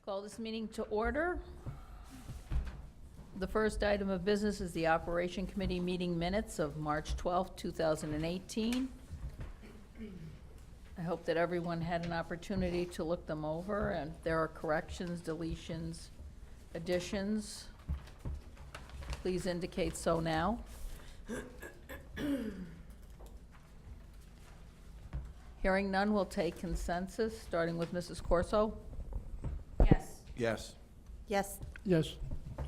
Call this meeting to order. The first item of business is the Operation Committee meeting minutes of March 12th, 2018. I hope that everyone had an opportunity to look them over, and if there are corrections, deletions, additions, please indicate so now. Hearing none, we'll take consensus, starting with Mrs. Corso. Yes. Yes. Yes.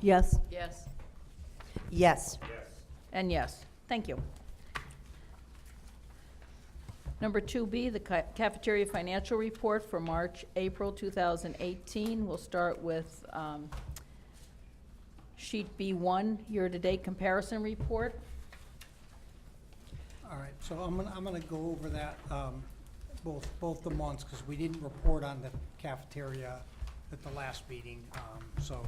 Yes. Yes. Yes. Yes. And yes. Thank you. Number 2B, the cafeteria financial report for March, April 2018. We'll start with sheet B1, year-to-date comparison report. All right, so I'm gonna go over that, both the months, because we didn't report on the cafeteria at the last meeting, so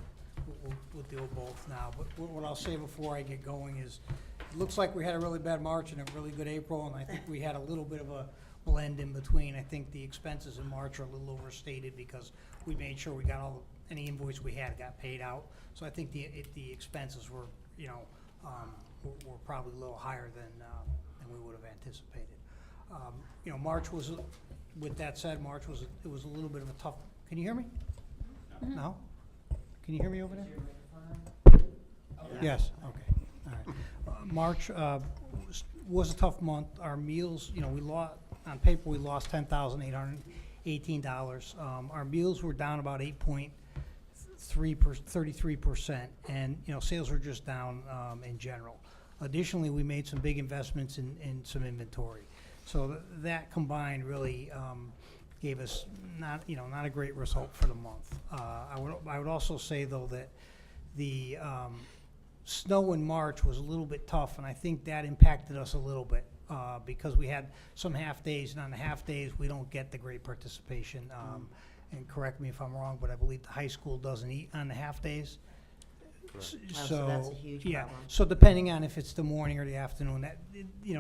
we'll deal with both now. But what I'll say before I get going is, it looks like we had a really bad March and a really good April, and I think we had a little bit of a blend in between. I think the expenses in March are a little overstated because we made sure we got any invoice we had got paid out. So I think the expenses were, were probably a little higher than we would have anticipated. March was, with that said, it was a little bit of a tough, can you hear me? No? Can you hear me over there? Yes, okay, all right. March was a tough month. Our meals, we lost, on paper, we lost $10,818. Our meals were down about 33%, and, sales were just down in general. Additionally, we made some big investments in some inventory. So that combined really gave us not a great result for the month. I would also say, though, that the snow in March was a little bit tough, and I think that impacted us a little bit because we had some half days, and on the half days we don't get the great participation. And correct me if I'm wrong, but I believe the high school doesn't eat on the half days. So that's a huge problem. So depending on if it's the morning or the afternoon,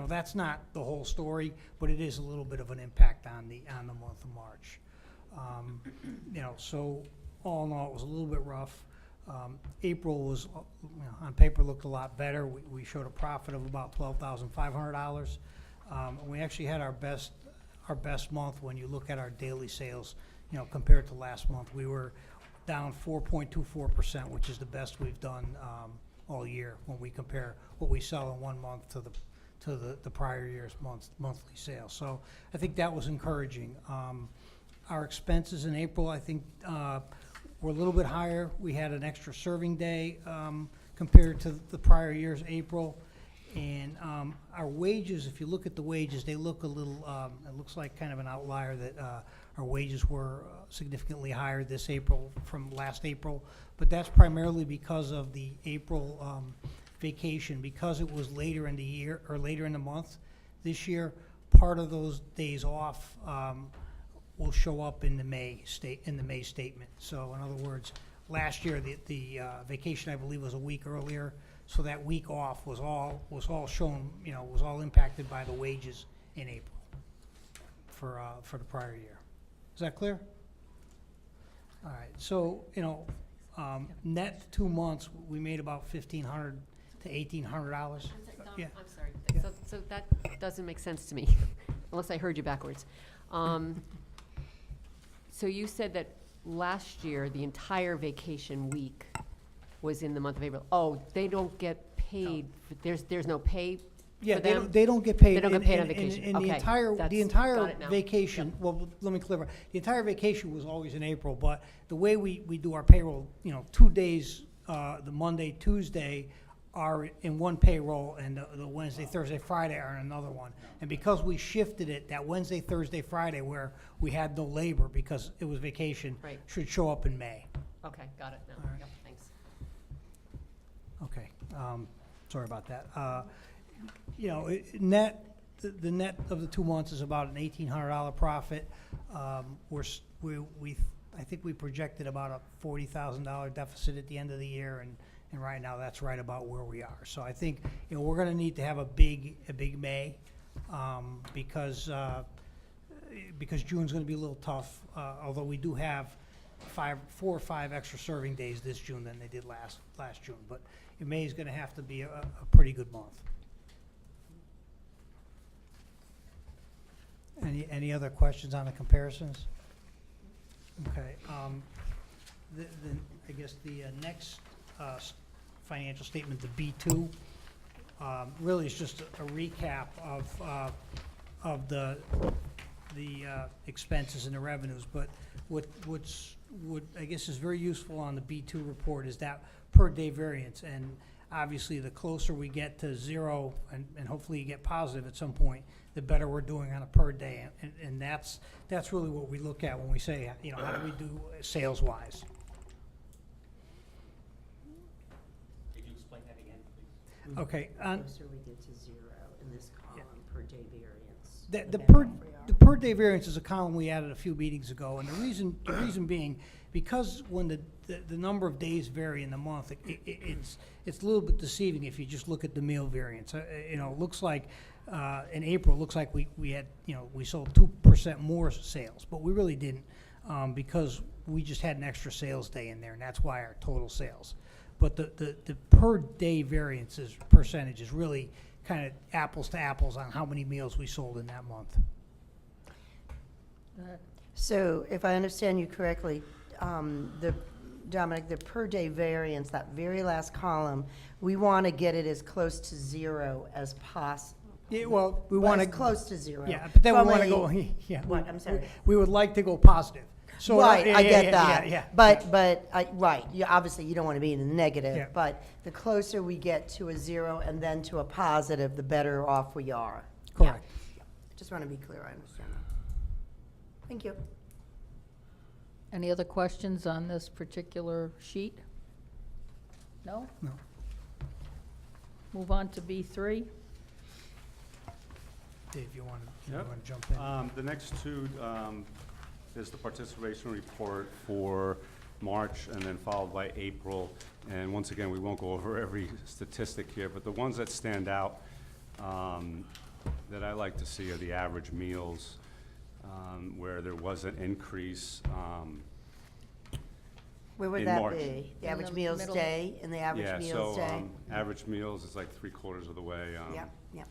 that's not the whole story, but it is a little bit of an impact on the month of March. So all in all, it was a little bit rough. April was, on paper, looked a lot better. We showed a profit of about $12,500. We actually had our best month when you look at our daily sales. Compared to last month, we were down 4.24%, which is the best we've done all year when we compare what we sell in 1 month to the prior year's monthly sales. So I think that was encouraging. Our expenses in April, I think, were a little bit higher. We had an extra serving day compared to the prior year's April. And our wages, if you look at the wages, they look a little, it looks like kind of an outlier that our wages were significantly higher this April from last April. But that's primarily because of the April vacation. Because it was later in the year, or later in the month this year, part of those days off will show up in the May statement. So in other words, last year the vacation, I believe, was a week earlier. So that week off was all shown, was all impacted by the wages in April for the prior year. Is that clear? All right. So net 2 months, we made about $1,500 to $1,800. Yeah. I'm sorry. So that doesn't make sense to me, unless I heard you backwards. So you said that last year, the entire vacation week was in the month of April. Oh, they don't get paid. There's no pay Yeah, for they them? don't, they don't get paid. They don't get And- paid on and- vacation. And Okay, the entire got it now. vacation, well, let me clarify. The entire vacation was always in April, but the way we do our payroll, 2 days, the Monday, Tuesday are in one payroll, and the Wednesday, Thursday, Friday are in another one. And because we shifted it, that Wednesday, Thursday, Friday, where we had no labor because it was vacation, Right. should show up in May. Okay, got it now. All right. Yep, thanks. Okay, sorry about that. Net, the net of the 2 months is about an $1,800 profit. I think we projected about a $40,000 deficit at the end of the year, and right now that's right about where we are. So I think, we're gonna need to have a big May, because June's gonna be a little tough, although we do have 4 or 5 extra serving days this June than they did last June. But May is gonna have to be a pretty good month. Any other questions on the comparisons? Okay, I guess the next financial statement, the B2, really is just a recap of the expenses and the revenues. But what I guess is very useful on the B2 report is that per day variance. And obviously, the closer we get to 0, and hopefully you get positive at some point, the better we're doing on a per day. And that's really what we look at when we say, how do we do sales-wise? Could you explain that again, please? Okay, Closer we get to 0 in this column, per day variance. the better per, off we are. the per day variance is a column we added a few meetings ago, and the reason being, because when the number of days vary in the month, it's a little bit deceiving if you just look at the meal variance. It looks like, in April, it looks like we had, we sold 2% more sales, but we really didn't, because we just had an extra sales day in there, and that's why our total sales. But the per day variances percentage is really kind of apples to apples on how many meals we sold in that month. So if I understand you correctly, Dominic, the per day variance, that very last column, we want to get it as close to 0 as possible. Yeah, well, we want As to, close to 0. yeah, but then we From want to a- go, yeah. What? I'm sorry. We would like to go positive. So, Right, yeah, I yeah, get yeah, that. yeah, But, right, obviously you don't want to be in the Yeah. negative, but the closer we get to a 0 and then to a positive, the better off we are. Correct. Yeah. Just want to be clear, I understand that. Thank you. Any other questions on this particular sheet? No? No. Move on to B3. Dave, you want to Yep. jump in? The next two is the participation report for March and then followed by April. And once again, we won't go over every statistic here, but the ones that stand out that I like to see are the average meals, where there was an increase. Where would In that March. be? The In average the meals middle. day, in the average meals day? Average meals is like 3/4 of the way. Yeah, yeah.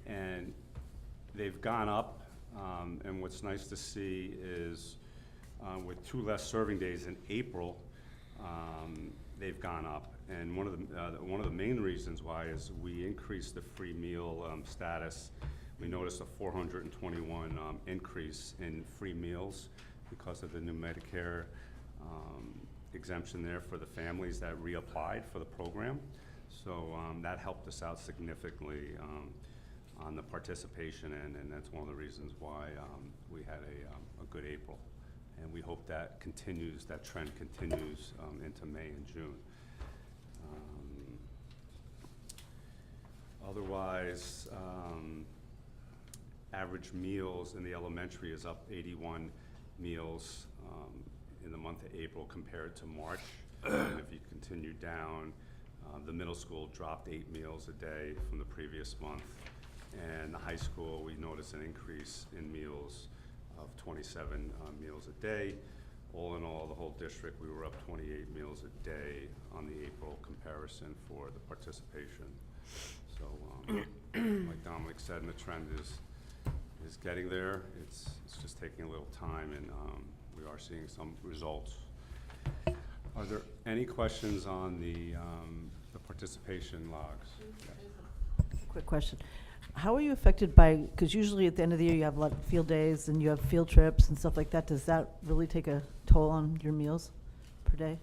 And they've gone up, and what's nice to see is with 2 less serving days in April, they've gone up. And one of the main reasons why is we increased the free meal status. We noticed a 421 increase in free meals because of the new Medicare exemption there for the families that reapplied for the program. So that helped us out significantly on the participation end, and that's one of the reasons why we had a good April. And we hope that continues, that trend continues into May and June. Otherwise, average meals in the elementary is up 81 meals in the month of April compared to March. And if you continue down, the middle school dropped 8 meals a day from the previous month. And the high school, we noticed an increase in meals of 27 meals a day. All in all, the whole district, we were up 28 meals a day on the April comparison for the participation. So, like Dominic said, and the trend is getting there. It's just taking a little time, and we are seeing some results. Are there any questions on the participation logs? Yes. Quick question. How are you affected by, because usually at the end of the year you have a lot of field days and you have field trips and stuff like that. Does that really take a toll on your meals per day?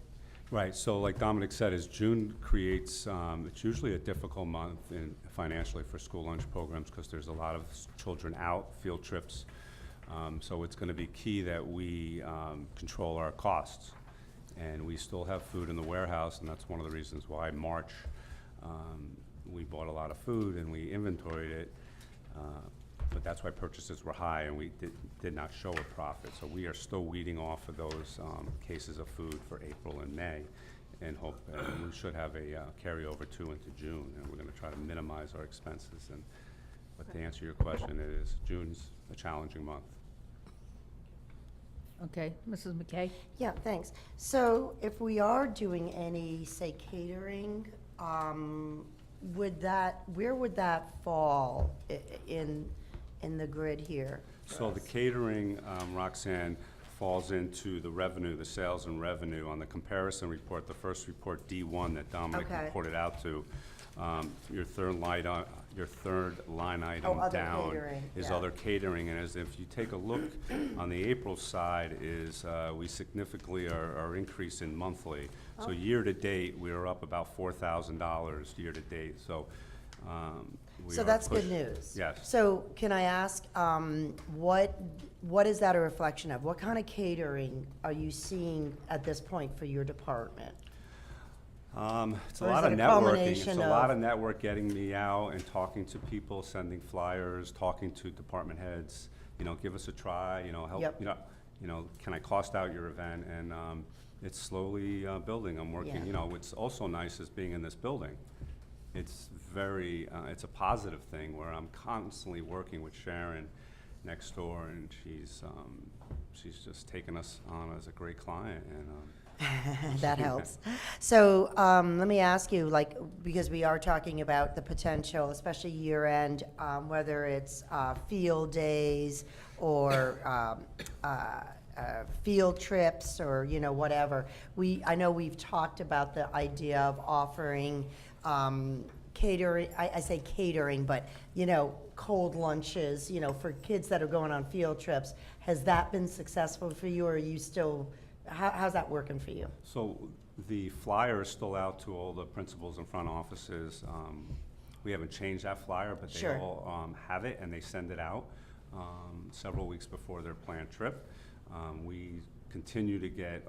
Right, so like Dominic said, as June creates, it's usually a difficult month financially for school lunch programs because there's a lot of children out, field trips. So it's gonna be key that we control our costs. And we still have food in the warehouse, and that's one of the reasons why March, we bought a lot of food and we inventoried it. But that's why purchases were high and we did not show a profit. So we are still weeding off of those cases of food for April and May, and hope that we should have a carryover too into June. And we're gonna try to minimize our expenses. But to answer your question, it is, June's a challenging month. Okay, Mrs. McKay? Yeah, thanks. So if we are doing any, say, catering, where would that fall in the grid here? for So the us? catering, Roxanne, falls into the revenue, the sales and revenue. On the comparison report, the first report, D1, that Dominic Okay. reported out to, your third line item other down catering, is yeah. other catering. And as if you take a look on the April side is, we significantly are increasing monthly. Oh. So year-to-date, we're up about $4,000 year-to-date, so, we So are that's good push- news. Yes. So can I ask, what is that a reflection of? What kind of catering are you seeing at this point for your department? It's a Or is lot it of a networking. culmination It's a lot of- of network, getting me out and talking to people, sending flyers, talking to department heads, give us a try, help, Yep. Can I cost out your event? And, it's slowly, building. I'm working, Yeah. what's also nice is being in this building. It's very, it's a positive thing where I'm constantly working with Sharon next door, and she's just taken us on as a great client, and, That helps. So let me ask you, like, because we are talking about the potential, especially year-end, whether it's field days or field trips or, whatever. I know we've talked about the idea of offering catering, I say catering, but, cold lunches, for kids that are going on field trips. Has that been successful for you, or are you still, how's that working for you? So the flyer is still out to all the principals and front offices. We haven't changed that flyer, but they Sure. all have it, and they send it out several weeks before their planned trip. We continue to get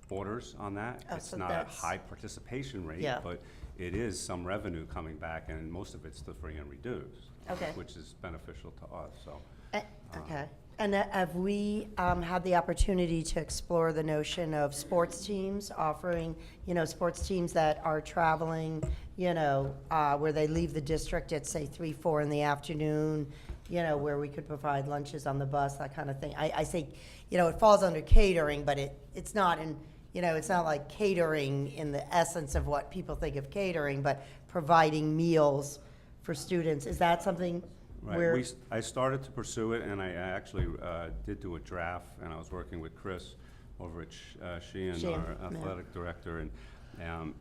orders on that. Oh, It's so not a that's- high participation rate, Yeah. but it is some revenue coming back, and most of it's the free and reduced, Okay. which is beneficial to us, so. Okay. And have we had the opportunity to explore the notion of sports teams, offering, sports teams that are traveling, where they leave the district at, say, 3, 4 in the afternoon, where we could provide lunches on the bus, that kind of thing? I say, it falls under catering, but it's not it's not like catering in the essence of what people think of catering, but providing meals for students. Is that something Right, where? I started to pursue it, and I actually did do a draft, and I was working with Chris over at Sheehan, Sheehan, our yeah. athletic director, and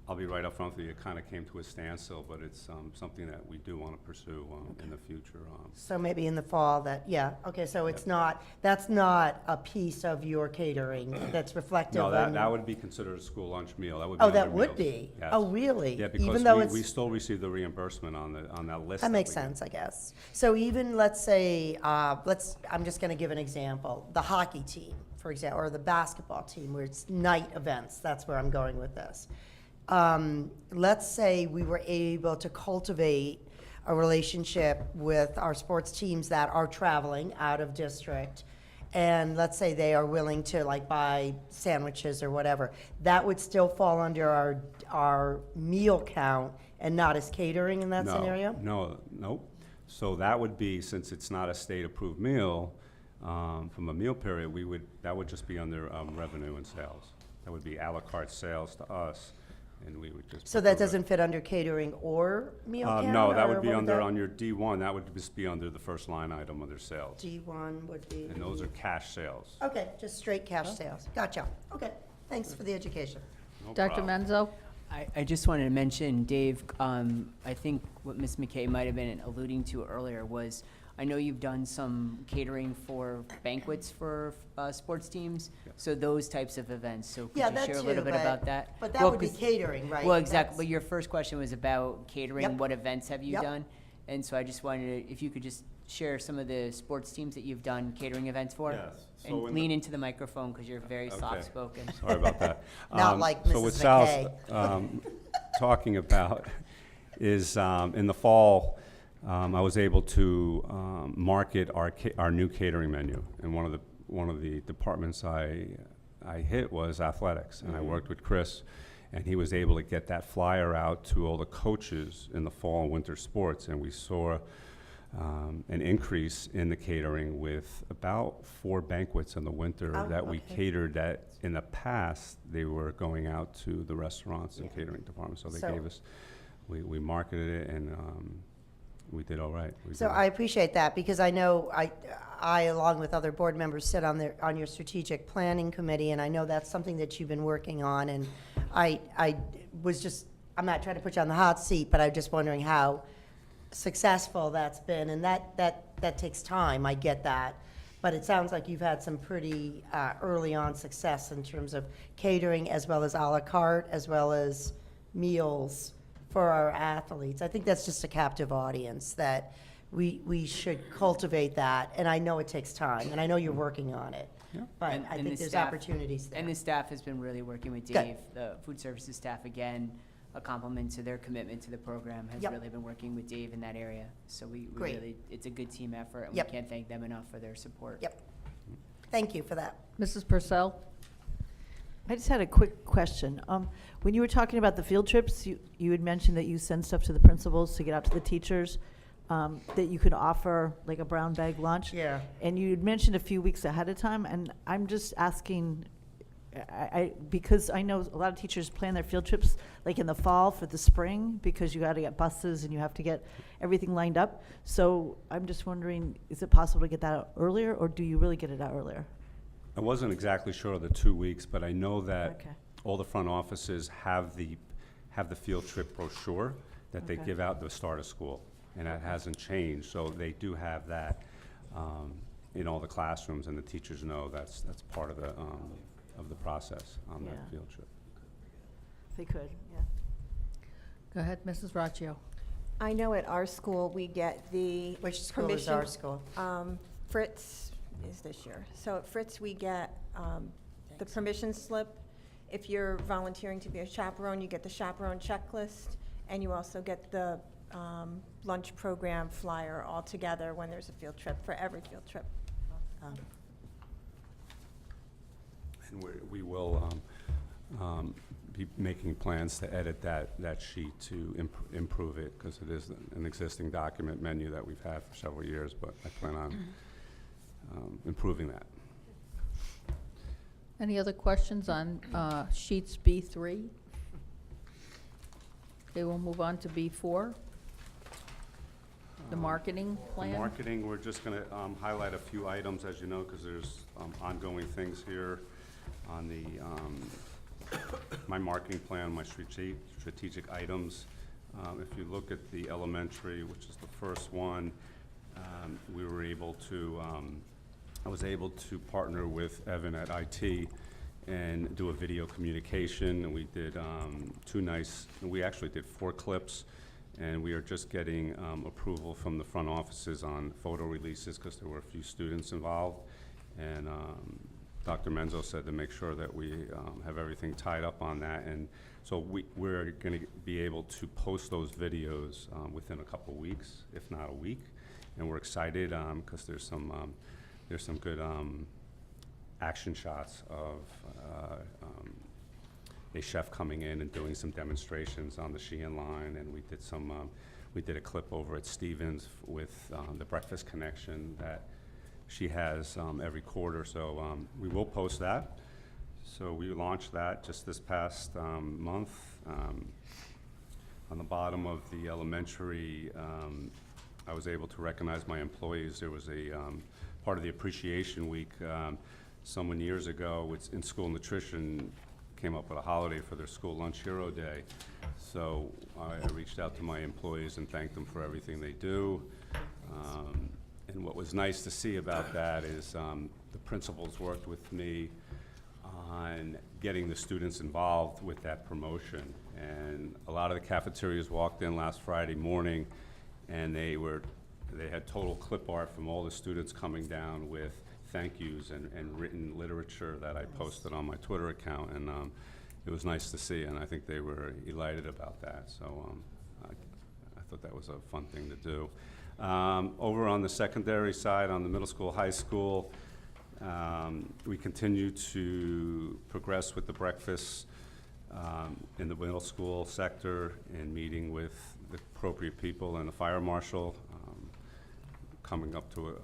I'll be right up front with you, it kind of came to a standstill, but it's something that we do want to pursue in the future. So maybe in the fall okay, so that's not a piece of your catering that's reflective No, in. that would be considered a school lunch meal, that would be Oh, that under would meals. be? Yes. Oh, really? Yeah, Even though because we it's- still receive the reimbursement on that list. That makes we get. sense, I guess. So even, let's say, I'm just gonna give an example, the hockey team, for example, or the basketball team, where it's night events, that's where I'm going with this. Let's say we were able to cultivate a relationship with our sports teams that are traveling out of district, and let's say they are willing to buy sandwiches or whatever, that would still fall under our meal count and not as catering in that scenario? Nope. So that would be, since it's not a state-approved meal, from a meal period, that would just be under revenue and sales. That would be à la carte sales to us, and we would just. So that doesn't fit under catering or meal count? No, that or would be what under, on your D1, that would just be under the first line item under sales. G1 would be. And those are cash sales. Okay, just straight cash sales. Gotcha. Okay, thanks for the education. No Dr. problem. Menzo? I just wanted to mention, Dave, I think what Ms. McKay might have been alluding to earlier was, I know you've done some catering for banquets for sports teams, so those types of events, so Yeah, could you that share a too, little bit but- about that? But that Well, would be 'cause- catering, right? Well, exactly, That's- but your first question was about catering, Yep. what events have you Yep. done? And so I just wanted to, if you could just share some of the sports teams that you've done catering events for? Yes. So And in the- lean into the microphone, because you're very Okay. soft-spoken. Sorry about that. Not like So what Mrs. Sal's McKay. talking about is, in the fall, I was able to market our new catering menu. And one of the departments I hit was athletics. And I worked with Chris, and he was able to get that flyer out to all the coaches in the fall and winter sports. And we saw an increase in the catering with about 4 banquets in the winter Oh, that we okay. catered that in the past, they were going out to the restaurants and Yeah. catering departments. So they So- gave us, we marketed it and we did all right. We So did- I appreciate that, because I know I, along with other board members, sit on your strategic planning committee, and I know that's something that you've been working on, and I was just, I'm not trying to put you on the hot seat, but I'm just wondering how successful that's been, and that takes time, I get that. But it sounds like you've had some pretty early on success in terms of catering, as well as à la carte, as well as meals for our athletes. I think that's just a captive audience, that we should cultivate that, and I know it takes time, and I know you're working on it. Yeah. But And- I and think the there's staff- opportunities there. And the staff has been really working with Good. Dave, the food services staff, again, a compliment to their commitment to the program, has Yep. really been working with Dave in that area. So we Great. really, it's a good team effort, and we Yep. can't thank them enough for their support. Yep. Thank you for that. Mrs. Purcell? I just had a quick question. When you were talking about the field trips, you had mentioned that you send stuff to the principals to get out to the teachers, that you could offer like a brown bag lunch. Yeah. And you had mentioned a few weeks ahead of time, and I'm just asking, because I know a lot of teachers plan their field trips like in the fall for the spring, because you gotta get buses and you have to get everything lined up. So I'm just wondering, is it possible to get that out earlier, or do you really get it out earlier? I wasn't exactly sure of the 2 weeks, but I know that Okay. all the front offices have the field trip brochure that they Okay. give out at the start of school, and that hasn't changed. So they do have that in all the classrooms, and the teachers know that's part of the process on that Yeah. field trip. They could, yeah. Go ahead, Mrs. Raccio. I know at our school, we get the Which school is permission. our school? Fritz is this year. So at Fritz, we get the permission slip. If you're volunteering to be a chaperone, you get the chaperone checklist, and you also get the lunch program flyer all together when there's a field trip, for every field trip. And we will be making plans to edit that sheet to improve it, because it is an existing document menu that we've had for several years, but I plan on improving that. Any other questions on sheets B3? Okay, we'll move on to B4. The marketing The plan? marketing, we're just going to highlight a few items, as you know, because there's ongoing things here on the, my marketing plan, my strategic items. If you look at the elementary, which is the first one, we were able to, I was able to partner with Evan at IT and do a video communication, and we did we actually did 4 clips, and we are just getting approval from the front offices on photo releases, because there were a few students involved, and Dr. Menzo said to make sure that we have everything tied up on that, and so we're going to be able to post those videos within a couple weeks, if not a week, and we're excited because there's some good action shots of a chef coming in and doing some demonstrations on the Sheehan line, and we did a clip over at Stevens with the Breakfast Connection that she has every quarter, so we will post that. So we launched that just this past month. On the bottom of the elementary, I was able to recognize my employees. There was a part of the Appreciation Week. Someone years ago in school nutrition came up with a holiday for their school lunch hero day. So I reached out to my employees and thanked them for everything they do. And what was nice to see about that is the principals worked with me on getting the students involved with that promotion. And a lot of the cafeterias walked in last Friday morning, and they had total clip art from all the students coming down with thank yous and written literature that I posted on my Twitter account, and it was nice to see, and I think they were elated about that. So I thought that was a fun thing to do. Over on the secondary side, on the middle school, high school, we continue to progress with the breakfast in the middle school sector and meeting with the appropriate people and the fire marshal. coming up to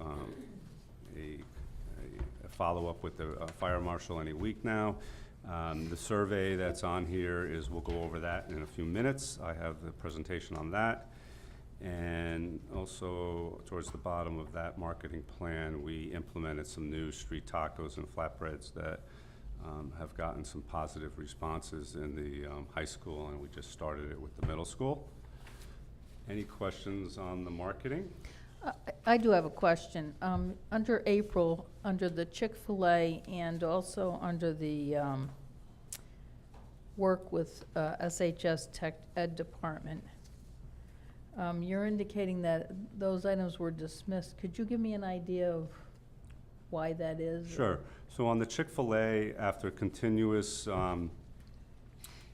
a follow-up with the fire marshal any week now. The survey that's on here is, we'll go over that in a few minutes. I have the presentation on that. And also, towards the bottom of that marketing plan, we implemented some new street tacos and flatbreads that have gotten some positive responses in the high school, and we just started it with the middle school. Any questions on the marketing? I do have a question. Under April, under the Chick-fil-A and also under the work with SHS Tech Ed Department, you're indicating that those items were dismissed. Could you give me an idea of why that is? Sure. So on the Chick-fil-A, after continuous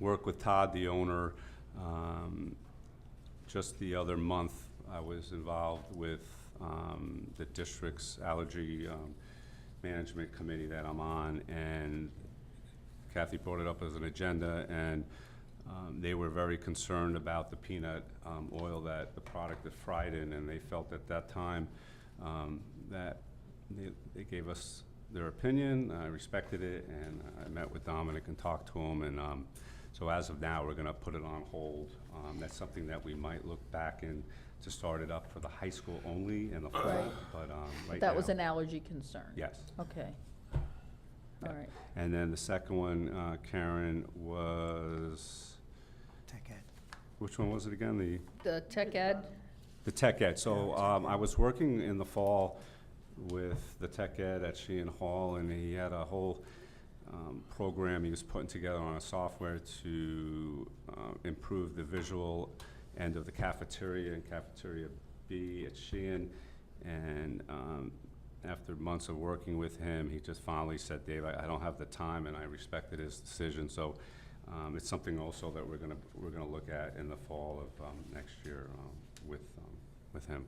work with Todd, the owner, just the other month, I was involved with the district's allergy management committee that I'm on, and Kathy brought it up as an agenda, and they were very concerned about the peanut oil that the product is fried in, and they felt at that time that they gave us their opinion. I respected it, and I met with Dominic and talked to him, and so as of now, we're gonna put it on hold. That's something that we might look back and to start it up for the high school only in the fall, Right. but right That now- was an allergy concern? Yes. Okay. Yeah. All right. And then the second one, Karen, was, Tech Ed. which one was it again? The Tech Ed? The Tech Ed. So I was working in the fall with the Tech Ed at Sheehan Hall, and he had a whole program he was putting together on a software to improve the visual end of the cafeteria and Cafeteria B at Sheehan. And after months of working with him, he just finally said, Dave, I don't have the time, and I respected his decision. So it's something also that we're gonna look at in the fall of next year with him.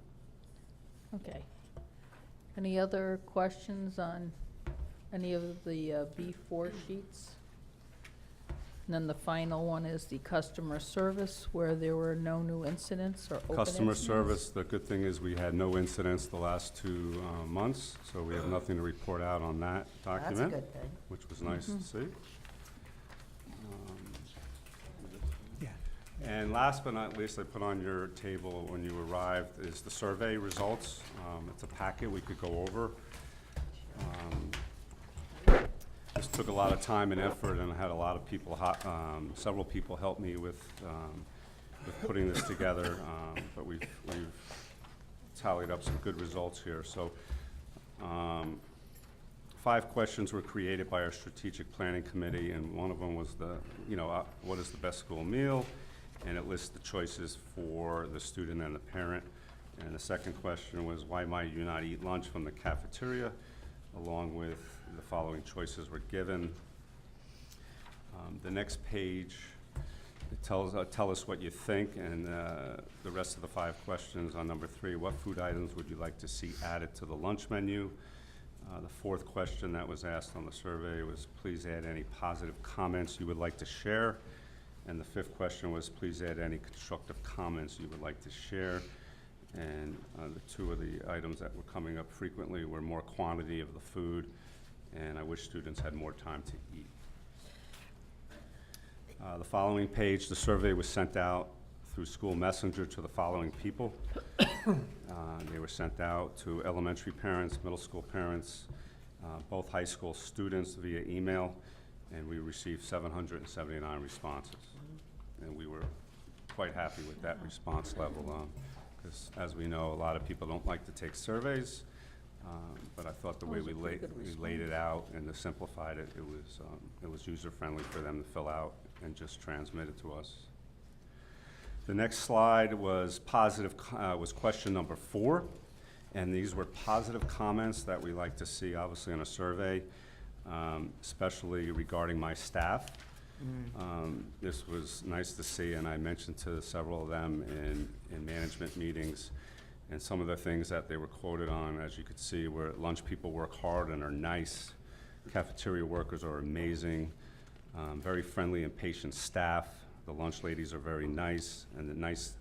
Okay. Any other questions on any of the B4 sheets? And then the final one is the customer service, where there were no new incidents or open Customer incidents. service, the good thing is we had no incidents the last 2 months, so we have nothing to report out on that That's a document, good thing. which was nice to see. Yeah. And last but not least, I put on your table when you arrived is the survey results. It's a packet we could go over. This took a lot of time and effort, and I had a lot of people, several people help me with putting this together, but we've tallied up some good results here. So 5 questions were created by our strategic planning committee, and one of them was what is the best school meal? And it lists the choices for the student and the parent. And the second question was, why might you not eat lunch from the cafeteria? Along with the following choices were given. The next page, it tell us what you think, and the rest of the 5 questions on number 3, what food items would you like to see added to the lunch menu? The 4th question that was asked on the survey was, please add any positive comments you would like to share. And the 5th question was, please add any constructive comments you would like to share. And the 2 of the items that were coming up frequently were more quantity of the food, and I wish students had more time to eat. The following page, the survey was sent out through school messenger to the following people. They were sent out to elementary parents, middle school parents, both high school students via email, and we received 779 responses. And we were quite happy with that response level, because as we know, a lot of people don't like to take surveys, but I thought the way That was we a pretty good laid it out and simplified it, it was user-friendly for them to fill out and just transmit it to us. The next slide was was question number 4, and these were positive comments that we like to see, obviously, in a survey, especially regarding my staff. This was nice to see, and I mentioned to several of them in management meetings, and some of the things that they were quoted on, as you could see, were lunch people work hard and are nice, cafeteria workers are amazing, very friendly and patient staff, the lunch ladies are very nice, and the nice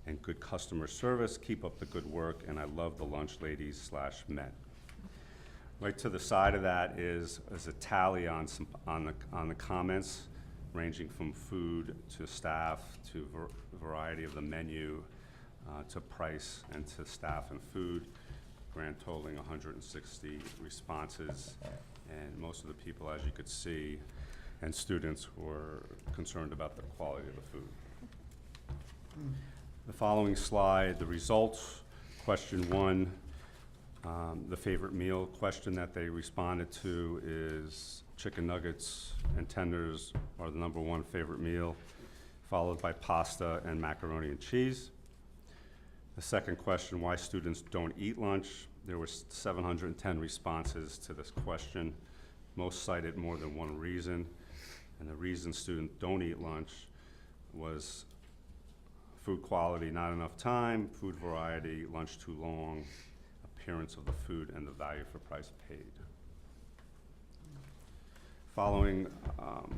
and good customer service. Keep up the good work, and I love the lunch ladies/men. Right to the side of that is a tally on the comments, ranging from food to staff to variety of the menu, to price and to staff and food. Grand totaling 160 responses, and most of the people, as you could see, and students were concerned about the quality of the food. The following slide, the results. Question 1, the favorite meal question that they responded to is chicken nuggets and tenders are the #1 favorite meal, followed by pasta and macaroni and cheese. The second question, why students don't eat lunch. There were 710 responses to this question. Most cited more than one reason. And the reason students don't eat lunch was food quality, not enough time, food variety, lunch too long, appearance of the food, and the value for price paid. Following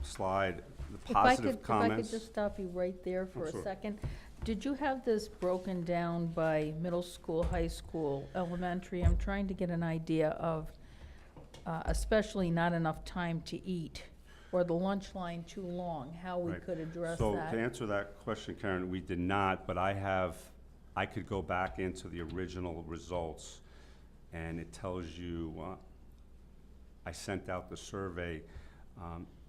slide, the positive If I comments. could just stop you right there for Oh, a sure. second. Did you have this broken down by middle school, high school, elementary? I'm trying to get an idea of, especially not enough time to eat, or the lunch line too long, how we Right. could address So to that. answer that question, Karen, we did not, but I could go back into the original results, and it tells you, I sent out the survey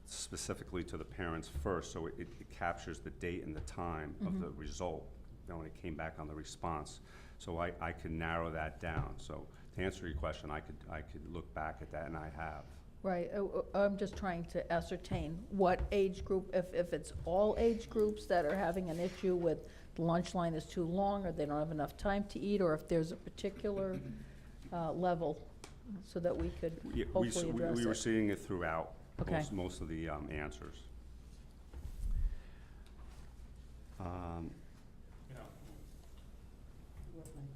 specifically to the parents first, so it captures the date and the time of the result, when it came back on the response. So I could narrow that down. So to answer your question, I could look back at that, and I have. Right, I'm just trying to ascertain what age group, if it's all age groups that are having an issue with the lunch line is too long, or they don't have enough time to eat, or if there's a particular level, so that we could hopefully address We were it. seeing it throughout, Okay. most of the answers.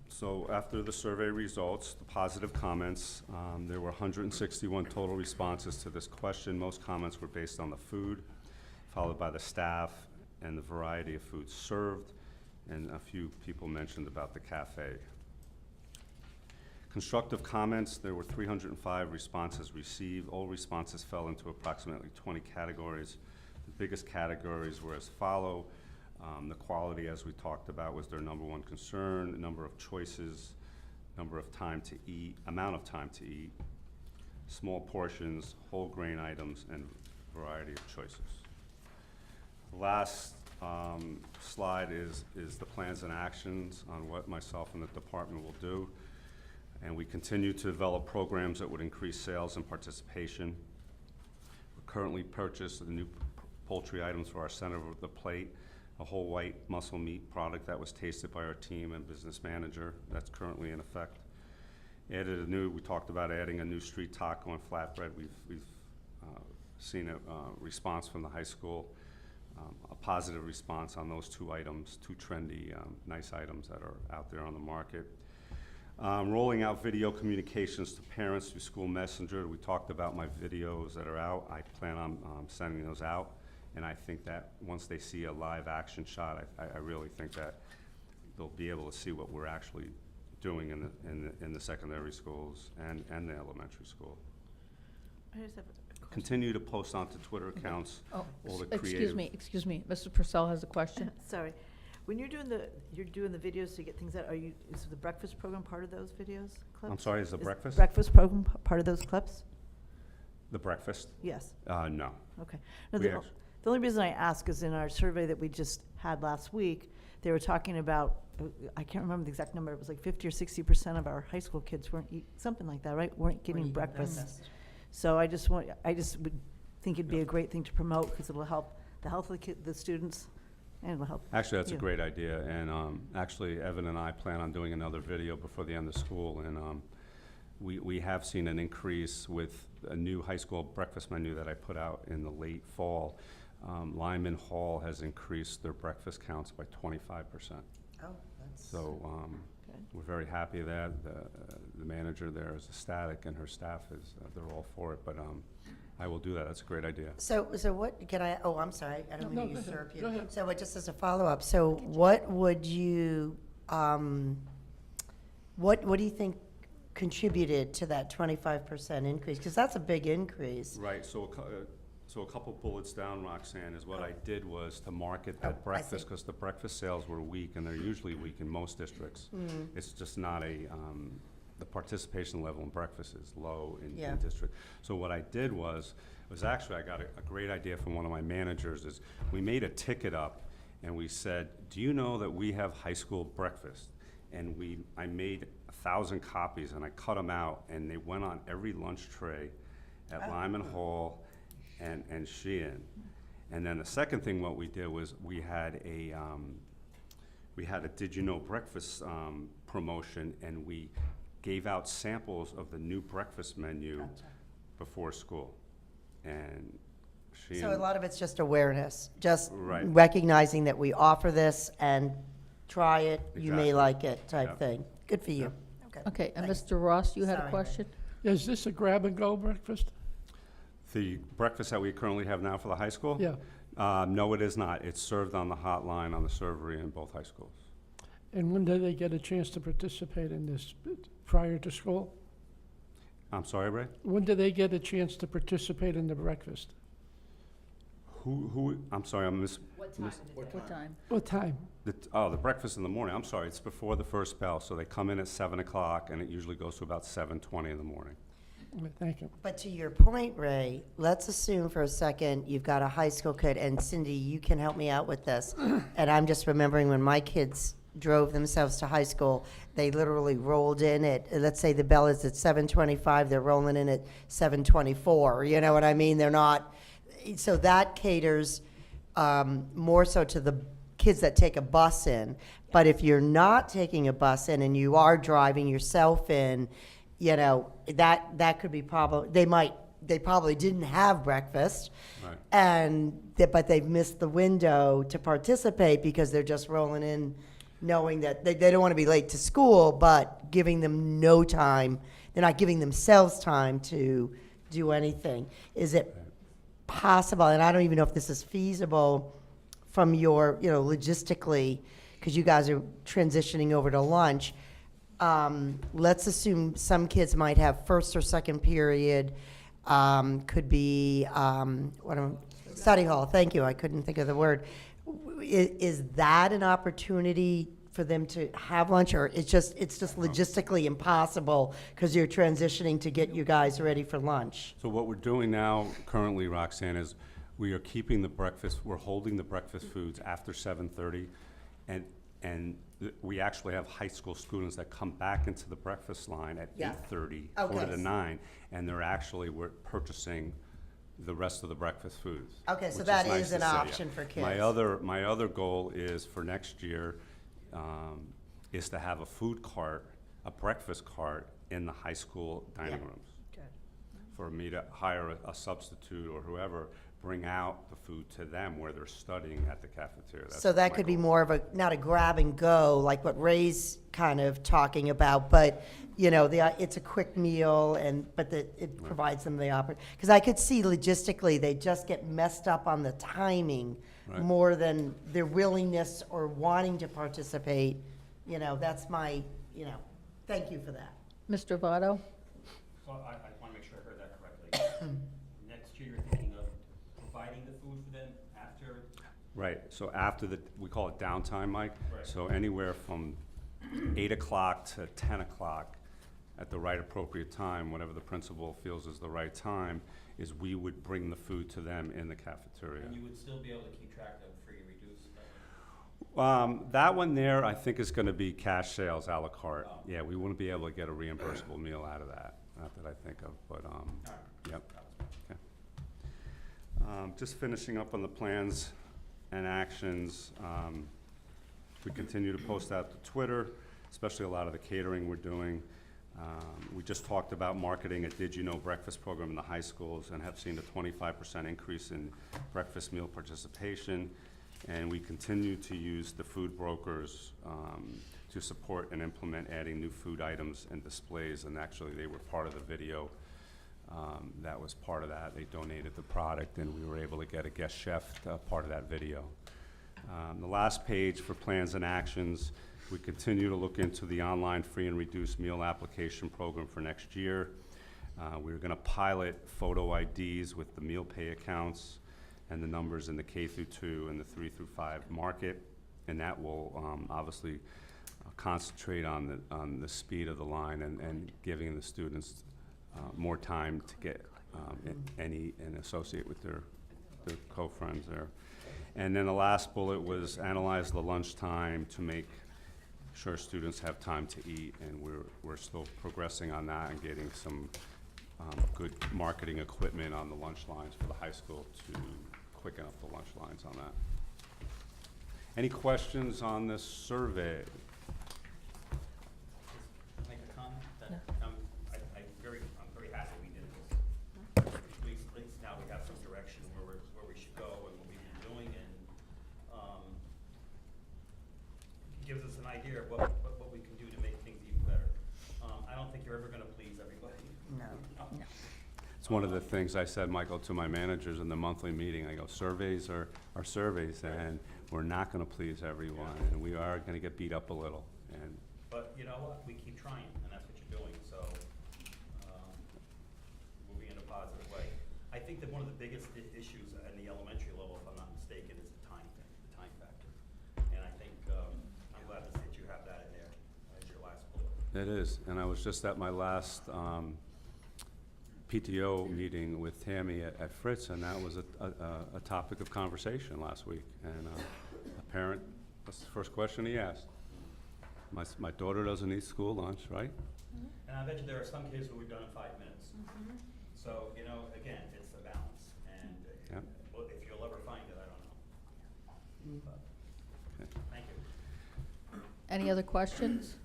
So after the survey results, the positive comments, there were 161 total responses to this question. Most comments were based on the food, followed by the staff and the variety of foods served, and a few people mentioned about the cafe. Constructive comments, there were 305 responses received. All responses fell into approximately 20 categories. The biggest categories were as follow. The quality, as we talked about, was their #1 concern. Number of choices, number of time to eat, amount of time to eat, small portions, whole grain items, and variety of choices. The last slide is the plans and actions on what myself and the department will do. And we continue to develop programs that would increase sales and participation. We currently purchased the new poultry items for our center of the plate, a whole white muscle meat product that was tasted by our team and business manager. That's currently in effect. We talked about adding a new street taco and flatbread. We've seen a response from the high school, a positive response on those 2 items, 2 trendy, nice items that are out there on the market. Rolling out video communications to parents through School Messenger. We talked about my videos that are out. I plan on sending those out. And I think that once they see a live action shot, I really think that they'll be able to see what we're actually doing in the secondary schools and the elementary school. I just have a question. Continue to post onto Twitter accounts Oh, all the excuse creative. me, Mr. Purcell has a question. Sorry. When you're doing the videos to get things out, is the breakfast program part of those videos, clips? I'm sorry, is the Is breakfast? Breakfast program part of those clips? The breakfast? Yes, No. okay. No, We the actu- the only reason I ask is in our survey that we just had last week, they were talking about, I can't remember the exact number, it was like 50 or 60% of our high school kids weren't something like that, right? Weren't getting breakfast. So I just would think it'd be a great thing to promote, because it'll help the health of the students, and it'll help. Actually, that's a you. great idea, and actually, Evan and I plan on doing another video before the end of school, and we have seen an increase with a new high school breakfast menu that I put out in the late fall. Lyman Hall has increased their breakfast counts by 25%. Oh, that's. So Good. we're very happy that the manager there is ecstatic, and her staff is, they're all for it, but I will do that, that's a great idea. So what, can I, oh, I'm sorry, I don't mean to usurp you. Go ahead. So, but just as a follow-up, so what would you, what do you think contributed to that 25% increase? Because that's a big increase. Right, so a couple bullets down, Roxanne, is what I did was to market Oh, I that breakfast, see. because the breakfast sales were weak, and they're usually weak in most districts. It's just not the participation level in breakfast is low Yeah. in district. So what I did was actually, I got a great idea from one of my managers, is we made a ticket up, and we said, do you know that we have high school breakfast? And I made 1,000 copies, and I cut them out, and they went on every lunch tray at Lyman Hall and Sheehan. And then the second thing what we did was we had a Did You Know breakfast promotion, and we gave out samples of the new breakfast menu before school. And Sheehan. So a lot of it's just awareness, just Right. recognizing that we offer this and try it, you may Exactly. like it type Yeah. thing. Good for you. Okay, and thanks. Mr. Ross, you had a Sorry. question? Is this a grab-and-go breakfast? The breakfast that we currently have now for the high school? Yeah. No, it is not. It's served on the hotline on the servery in both high schools. And when do they get a chance to participate in this prior to school? I'm sorry, Ray? When do they get a chance to participate in the breakfast? I'm sorry, I What time? What time? the breakfast in the morning. I'm sorry, it's before the first bell. So they come in at 7 o'clock, and it usually goes to about 7:20 in the morning. Thank you. But to your point, Ray, let's assume for a second you've got a high school kid, and Cindy, you can help me out with this. And I'm just remembering when my kids drove themselves to high school, they literally rolled in at, let's say the bell is at 7:25, they're rolling in at 7:24, you know what I mean? They're not, so that caters more so to the kids that take a bus in. But if you're not taking a bus in and you are driving yourself in, you know, that could be they probably didn't have breakfast. Right. But they've missed the window to participate because they're just rolling in knowing that they don't want to be late to school, but giving them no time, they're not giving themselves time to do anything. Is it possible, and I don't even know if this is feasible from your, logistically, because you guys are transitioning over to lunch, let's assume some kids might have first or second period, could be, study hall, thank you, I couldn't think of the word. Is that an opportunity for them to have lunch, or it's just logistically impossible because you're transitioning to get you guys ready for lunch? So what we're doing now currently, Roxanne, is we are keeping we're holding the breakfast foods after 7:30, and we actually have high school students that come back into the breakfast line at Yeah. 8:30, Okay. 8:45, and we're purchasing the rest of the breakfast foods. Okay, so which that nice is to an see, yeah. option for kids. My other goal is for next year, is to have a breakfast cart in the high school dining Yeah. rooms. For me to hire a substitute or whoever, bring out the food to them where they're studying at the cafeteria. That's So that my could be goal. more of not a grab and go, like what Ray's kind of talking about, but, it's a quick meal but it provides them the opportunity. Because I could see logistically, they just get messed up on the timing Right. more than their willingness or wanting to participate. That's my, thank you for that. Mr. Votto? So I want to make sure I heard that correctly. Next year, you're thinking of providing the food for them after? Right, so after we call it downtime, Mike. Right. So anywhere from 8 o'clock to 10 o'clock, at the right appropriate time, whatever the principal feels is the right time, is we would bring the food to them in the cafeteria. And you would still be able to keep track of free, reduced? That one there, I think is gonna be cash sales à la carte. Oh. Yeah, we wouldn't be able to get a reimbursable meal out of that, not that I think of, but, yep. Okay. Just finishing up on the plans and actions, we continue to post out to Twitter, especially a lot of the catering we're doing. We just talked about marketing a Did You Know breakfast program in the high schools and have seen a 25% increase in breakfast meal participation. And we continue to use the food brokers to support and implement adding new food items and displays. And actually, they were part of the video That was part of that. They donated the product, and we were able to get a guest chef part of that video. The last page for plans and actions, we continue to look into the online free and reduced meal application program for next year. We're going to pilot photo IDs with the meal pay accounts and the numbers in the K through 2 and the 3 through 5 market, and that will obviously concentrate on the speed of the line and giving the students more time to get and associate with their co-friends there. And then the last bullet was analyze the lunchtime to make sure students have time to eat, and we're still progressing on that and getting some good marketing equipment on the lunch lines for the high school to quicken up the lunch lines on that. Any questions on this survey? Make a comment that, I'm very happy we did this. At least now we have some direction where we should go and what we've been doing, and, gives us an idea of what we can do to make things even better. I don't think you're ever gonna please everybody. No. It's one of the things I said, Michael, to my managers in the monthly meeting. I go, surveys are surveys, and we're not gonna please everyone, and we are gonna get beat up a little, and But you know what, we keep trying, and that's what you're doing, so, moving in a positive way. I think that one of the biggest issues in the elementary level, if I'm not mistaken, is the time factor. And I think, I'm glad to see that you have that in there as your last bullet. it is. And I was just at my last PTO meeting with Tammy at Fritz, and that was a topic of conversation last week. And a parent, that's the first question he asked. My daughter doesn't eat school lunch, right? And I bet you there are some kids who are done in 5 minutes. So, you know, again, it's a balance, and Yep. well, if you'll ever find it, I don't know. But, Okay. thank you. Any other questions?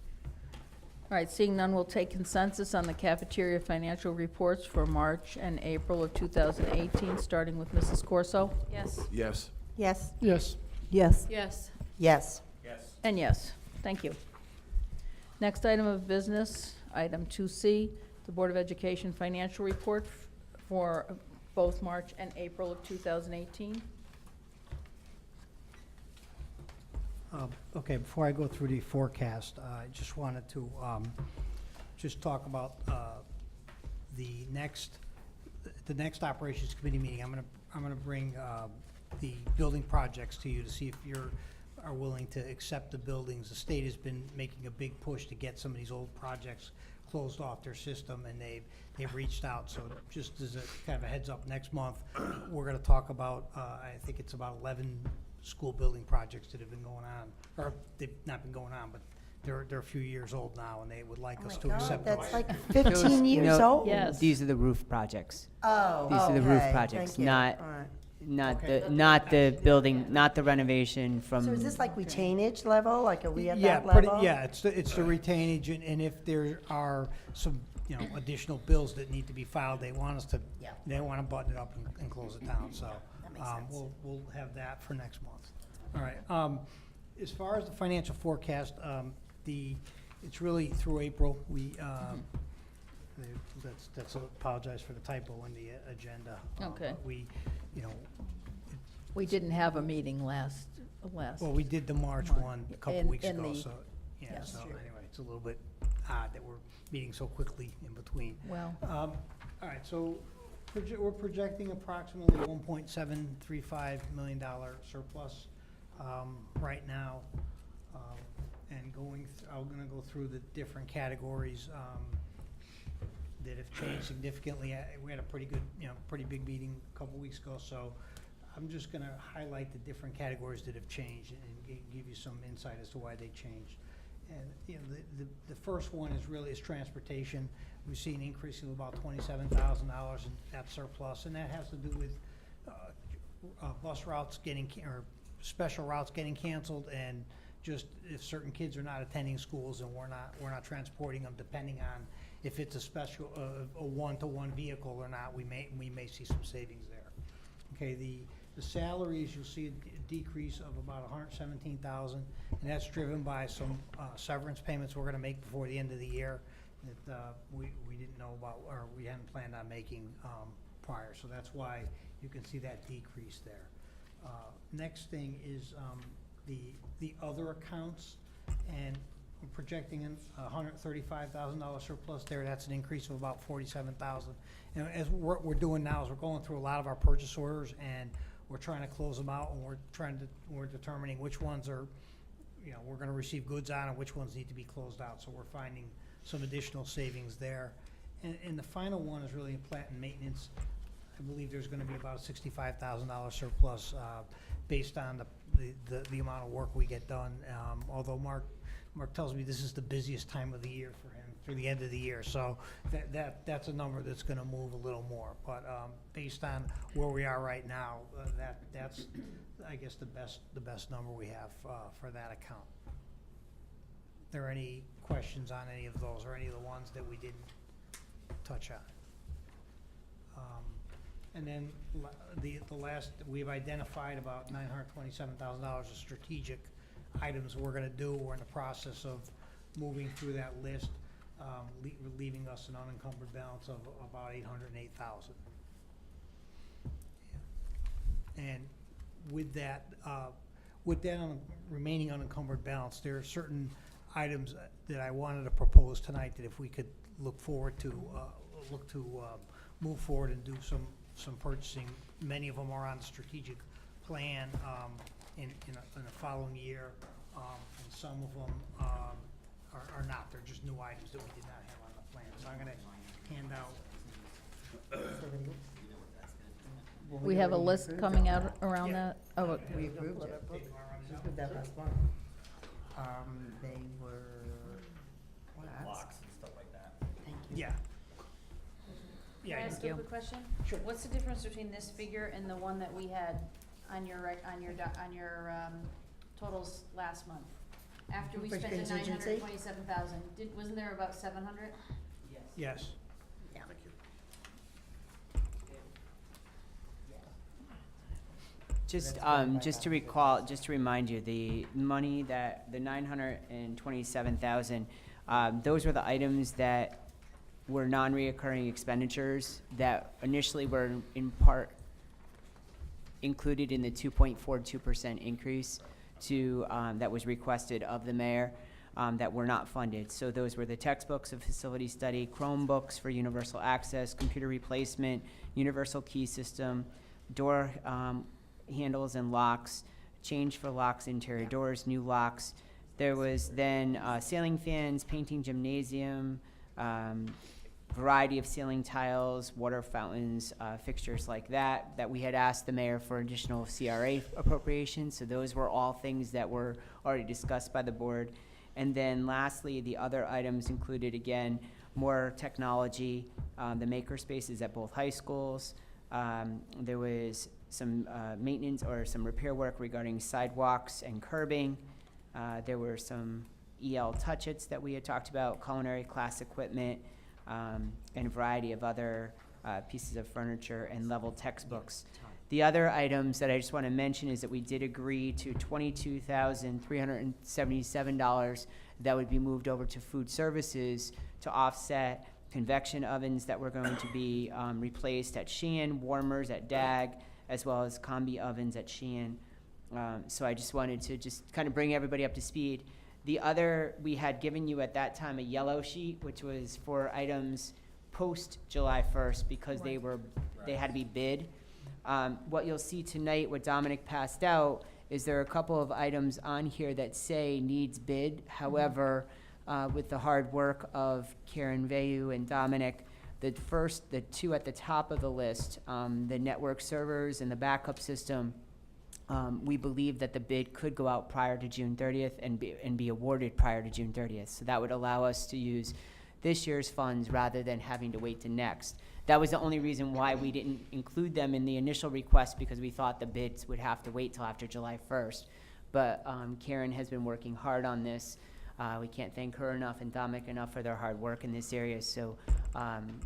All right, seeing none, we'll take consensus on the cafeteria financial reports for March and April of 2018, starting with Mrs. Corso. Yes. Yes. Yes. Yes. Yes. Yes. Yes. Yes. And yes, thank you. Next item of business, item 2C, the Board of Education financial report for both March and April of 2018. Okay, before I go through the forecast, I just wanted to just talk about the next operations committee meeting. I'm gonna bring the building projects to you to see if you are willing to accept the buildings. The state has been making a big push to get some of these old projects closed off their system, and they've reached out. So just as a kind of a heads up, next month, we're gonna talk about, I think it's about 11 school building projects that have been going on, or they've not been going on, but they're a few years old now, and they would like Oh us my to God, accept that's those. like Those, 15 you years know, old? Yes. These are the roof projects, Oh, These are the roof okay, projects, thank you. not- All right. not the building, not the renovation from. So is this like retainage level, like are we at Yeah, that level? yeah, it's the retainage, and if there are some, additional bills that need to be filed, they want us to, Yeah. they want to button it up and close it down, so. That makes sense. We'll have that for next month. All right, as far as the financial forecast, it's really through April. That's, apologize for the typo in the agenda. Okay. But we, We didn't have a meeting last. well, we did the March Month. one a couple In- weeks in ago, the- so, yeah, yes. so anyway, it's a little bit odd that we're meeting so quickly in between. Well, All right, so we're projecting approximately $1.735 million surplus right now. And I'm gonna go through the different categories that have changed significantly. We had a pretty good, pretty big meeting a couple weeks ago, so I'm just gonna highlight the different categories that have changed and give you some insight as to why they changed. And, the first one is transportation. We've seen an increase of about $27,000 in that surplus, and that has to do with bus routes or special routes getting canceled, and just if certain kids are not attending schools and we're not transporting them, depending on if it's a special, a one-to-one vehicle or not, we may see some savings there. Okay, the salaries, you'll see a decrease of about $117,000, and that's driven by some severance payments we're gonna make before the end of the year. that we didn't know about, or we hadn't planned on making prior. So that's why you can see that decrease there. Next thing is the other accounts, and I'm projecting a $135,000 surplus there. That's an increase of about $47,000. And as what we're doing now is we're going through a lot of our purchase orders, and we're trying to close them out, and we're determining which ones are, we're gonna receive goods on and which ones need to be closed out. So we're finding some additional savings there. And the final one is really in plant and maintenance. I believe there's gonna be about a $65,000 surplus, based on the amount of work we get done. Although Mark tells me this is the busiest time of the year for him, through the end of the year. So that's a number that's gonna move a little more. But, based on where we are right now, that's, I guess, the best number we have, for that account. Are there any questions on any of those, or any of the ones that we didn't touch on? And then the last, we've identified about $927,000 of strategic items we're gonna do. We're in the process of moving through that list, leaving us an unencumbered balance of about $808,000. And with that remaining unencumbered balance, there are certain items that I wanted to propose tonight that if we could look to move forward and do some purchasing. Many of them are on the strategic plan in the following year, and some of them are not. They're just new items that we did not have on the plan. So I'm gonna hand out. We have a list coming out around Yeah. that? Oh, We approved it. We approved that last month. They were, Blocks and stuff like that. thank you. Yeah. Can I Yeah, ask a quick question? Sure. What's the difference between this figure and the one that we had on your totals last month? After we For spent the contingency? 927,000, wasn't there about 700? yes. Yeah. Just, That's going by just to about recall, just to remind you, the money that, the 927,000, those were the items that were non-reoccurring expenditures that initially were in part included in the 2.42% increase to, that was requested of the mayor, that were not funded. So those were the textbooks of facility study, Chromebooks for universal access, computer replacement, universal key system, door, handles and locks, change for locks, interior doors, new locks. There was then ceiling fans, painting gymnasium, variety of ceiling tiles, water fountains, fixtures like that, that we had asked the mayor for additional CRA appropriations. So those were all things that were already discussed by the board. And then lastly, the other items included, again, more technology, the maker spaces at both high schools. There was some maintenance or some repair work regarding sidewalks and curbing. There were some EL touch-its that we had talked about, culinary class equipment, and a variety of other pieces of furniture and level textbooks. The other items that I just want to mention is that we did agree to $22,377 that would be moved over to food services to offset convection ovens that were going to be replaced at Sheehan, warmers at DAG, as well as combi ovens at Sheehan. So I just wanted to just kind of bring everybody up to speed. The other, we had given you at that time a yellow sheet, which was for items post July 1st because they had to be bid. What you'll see tonight, what Dominic passed out, is there are a couple of items on here that say needs bid. However, with the hard work of Karen Vayu and Dominic, the two at the top of the list, the network servers and the backup system, we believe that the bid could go out prior to June 30th and be awarded prior to June 30th. So that would allow us to use this year's funds rather than having to wait to next. That was the only reason why we didn't include them in the initial request, because we thought the bids would have to wait till after July 1st. But Karen has been working hard on this. We can't thank her enough and Dominic enough for their hard work in this area. So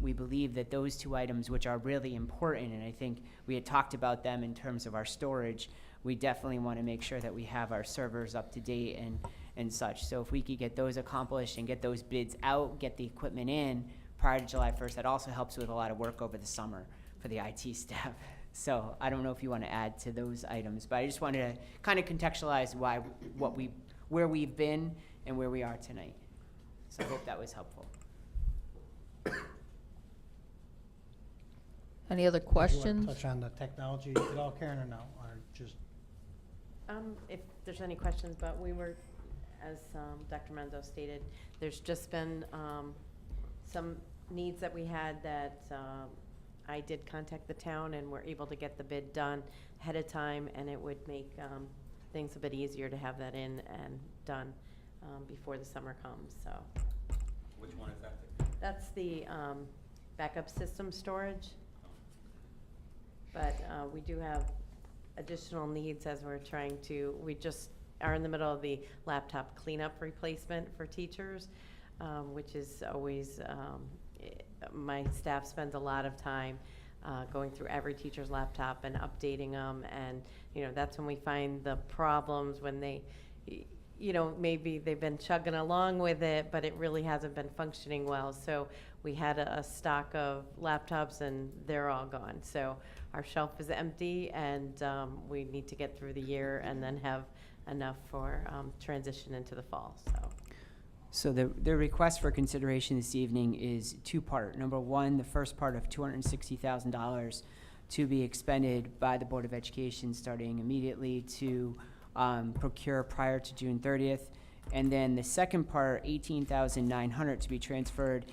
we believe that those two items, which are really important, and I think we had talked about them in terms of our storage, we definitely want to make sure that we have our servers up to date and such. So if we could get those accomplished and get those bids out, get the equipment in prior to July 1st, that also helps with a lot of work over the summer for the IT staff. So I don't know if you want to add to those items, but I just wanted to kind of contextualize where we've been and where we are tonight. So I hope that was helpful. Any other Do you wanna questions? touch on the technology at all, Karen, or no? Or just, If there's any questions, but we were, as Dr. Menzo stated, there's just been some needs that we had that I did contact the town and were able to get the bid done ahead of time, and it would make things a bit easier to have that in and done before the summer comes, so. Which one is that? That's the backup system storage. But we do have additional needs as we're trying to, we just are in the middle of the laptop cleanup replacement for teachers, which is always, my staff spends a lot of time going through every teacher's laptop and updating them. And, you know, that's when we find the problems when they, you know, maybe they've been chugging along with it, but it really hasn't been functioning well. So we had a stock of laptops and they're all gone. So our shelf is empty, and we need to get through the year and then have enough for transition into the fall, so. So the request for consideration this evening is two-part. Number one, the first part of $260,000 to be expended by the Board of Education starting immediately to procure prior to June 30th. And then the second part, $18,900 to be transferred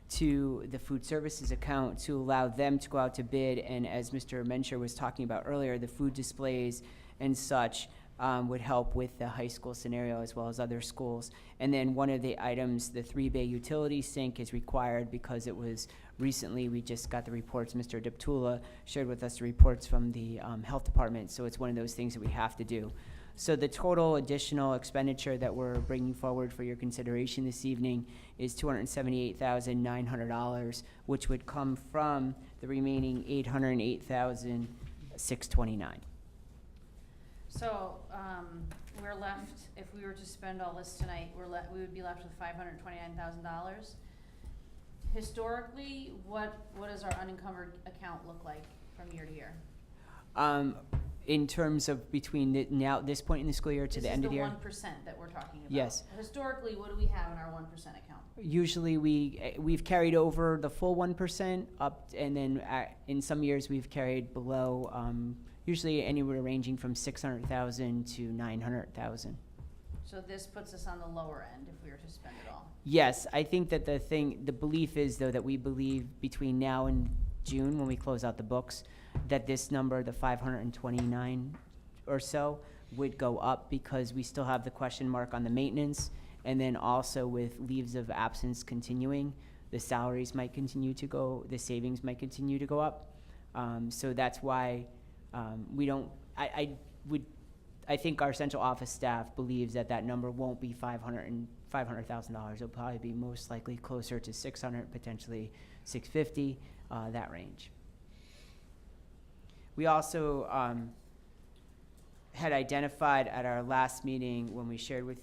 to the food services account to allow them to go out to bid. And as Mr. Mencher was talking about earlier, the food displays and such would help with the high school scenario as well as other schools. And then one of the items, the 3-bay utility sink, is required because it was recently, we just got the reports, Mr. Deptula shared with us the reports from the health department, so it's one of those things that we have to do. So the total additional expenditure that we're bringing forward for your consideration this evening is $278,900, which would come from the remaining $808,629. So, we're left, if we were to spend all this tonight, we would be left with $529,000. Historically, what does our unencumbered account look like from year to year? In terms of between this point in the school year to the end of the year? This is the 1% that we're talking about. Yes. Historically, what do we have in our 1% account? Usually we've carried over the full 1% up, and then in some years we've carried below, usually anywhere ranging from $600,000 to $900,000. So this puts us on the lower end if we were to spend it all. Yes, I think that the belief is though that we believe between now and June, when we close out the books, that this number, the 529 or so, would go up because we still have the question mark on the maintenance, and then also with leaves of absence continuing, the salaries might continue to go, the savings might continue to go up. So that's why we don't, I think our central office staff believes that that number won't be $500,000. It'll probably be most likely closer to 600, potentially 650, that range. We also had identified at our last meeting when we shared with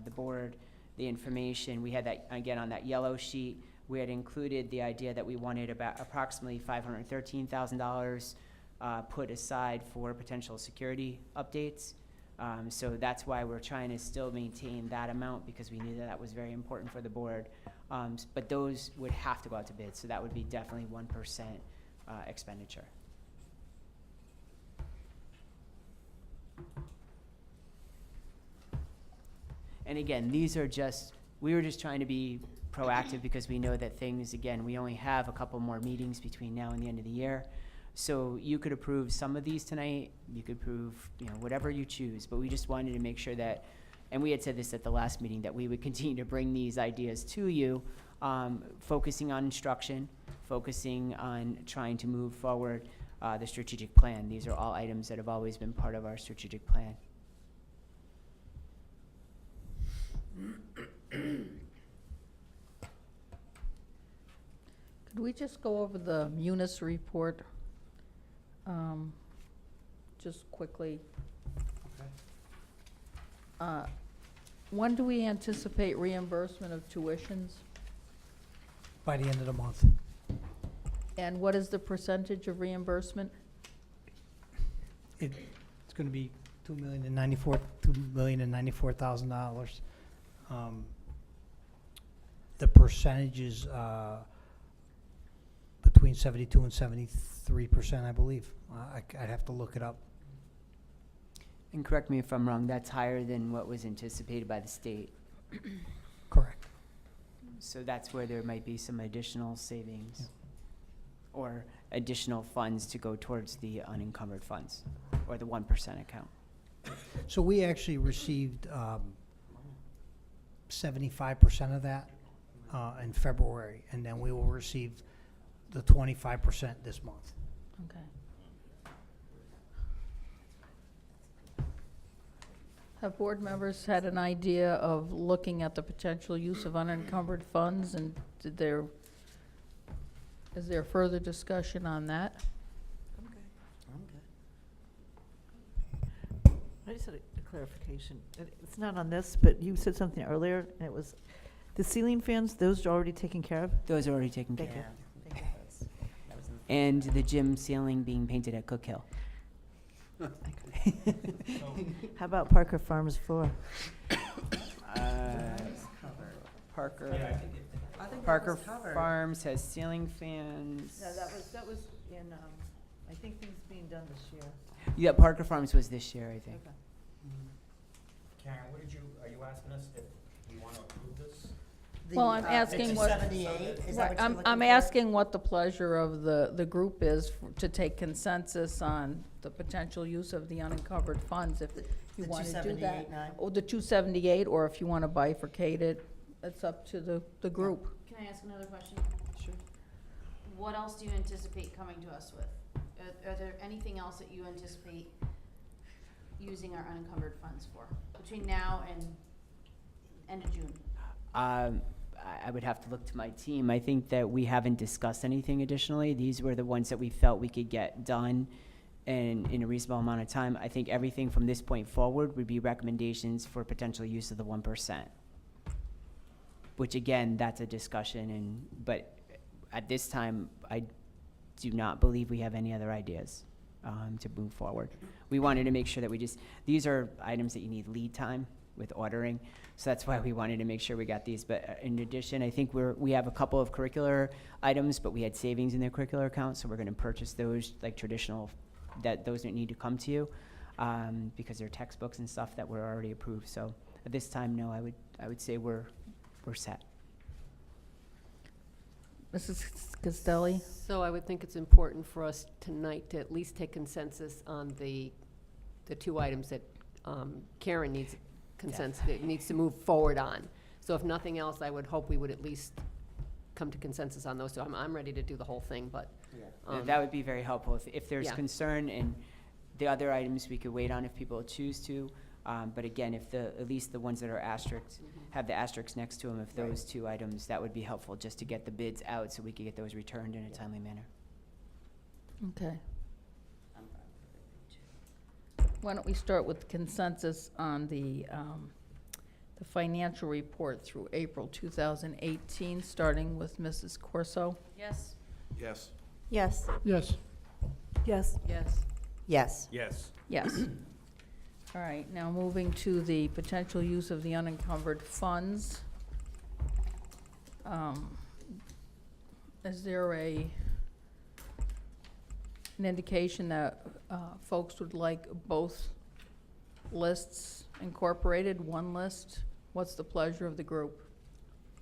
the board the information, we had that, again, on that yellow sheet, we had included the idea that we wanted about approximately $513,000 put aside for potential security updates. So that's why we're trying to still maintain that amount, because we knew that that was very important for the board. But those would have to go out to bid, so that would be definitely 1% expenditure. And again, these are just, we were just trying to be proactive because we know that things, again, we only have a couple more meetings between now and the end of the year. So you could approve some of these tonight, you could approve, whatever you choose, but we just wanted to make sure that, and we had said this at the last meeting, that we would continue to bring these ideas to you, focusing on instruction, focusing on trying to move forward the strategic plan. These are all items that have always been part of our strategic plan. Could we just go over the Munis report, just quickly? When do we anticipate reimbursement of tuitions? By the end of the month. And what is the percentage of reimbursement? It's gonna be $2,094,000. The percentage is, between 72 and 73%, I believe. I'd have to look it up. And correct me if I'm wrong, that's higher than what was anticipated by the state. Correct. So that's where there might be some additional savings or additional funds to go towards the unencumbered funds or the 1% account. So we actually received 75% of that in February, and then we will receive the 25% this month. Okay. Have board members had an idea of looking at the potential use of unencumbered funds, and is there further discussion on that? I just had a clarification. It's not on this, but you said something earlier, and it was, the ceiling fans, those are already taken care of? Those are already taken care Thank of. you. And the gym ceiling being painted at Cook Hill. How about Parker Farms 4? Parker Farms has ceiling fans. No, that was in, I think things being done this year. Yeah, Parker Farms was this year, I think. Karen, are you asking us if we want to approve this? Well, I'm asking what- 278, is that Right, what you're I'm looking for? asking what the pleasure of the group is to take consensus on the potential use of the unencumbered funds, if you The want to do that. 278.9? Or the 278, or if you want to bifurcate it, it's up to the group. Can I ask another question? Sure. What else do you anticipate coming to us with? Are there anything else that you anticipate using our unencumbered funds for between now and end of June? I would have to look to my team. I think that we haven't discussed anything additionally. These were the ones that we felt we could get done in a reasonable amount of time. I think everything from this point forward would be recommendations for potential use of the 1%. Which again, that's a discussion, but at this time, I do not believe we have any other ideas to move forward. We wanted to make sure that these are items that you need lead time with ordering, so that's why we wanted to make sure we got these. But in addition, I think we have a couple of curricular items, but we had savings in their curricular account, so we're gonna purchase those like traditional, those don't need to come to you because they're textbooks and stuff that were already approved. So at this time, no, I would say we're set. Mrs. Castelli? So I would think it's important for us tonight to at least take consensus on the two items that Karen needs consensus, that needs to move forward on. So if nothing else, I would hope we would at least come to consensus on those two. I'm ready to do the whole thing, but. That would be very helpful. If there's Yeah. concern, and the other items we could wait on if people choose to. But again, if at least the ones that are asterisks, have the asterisks next to them, if those two items, that would be helpful just to get the bids out so we could get those returned in a timely manner. Okay. Why don't we start with consensus on the financial report through April 2018, starting with Mrs. Corso? Yes? Yes. Yes. Yes. Yes. Yes. Yes. Yes. Yes. All right, now moving to the potential use of the unencumbered funds. Is there an indication that folks would like both lists incorporated, one list? What's the pleasure of the group?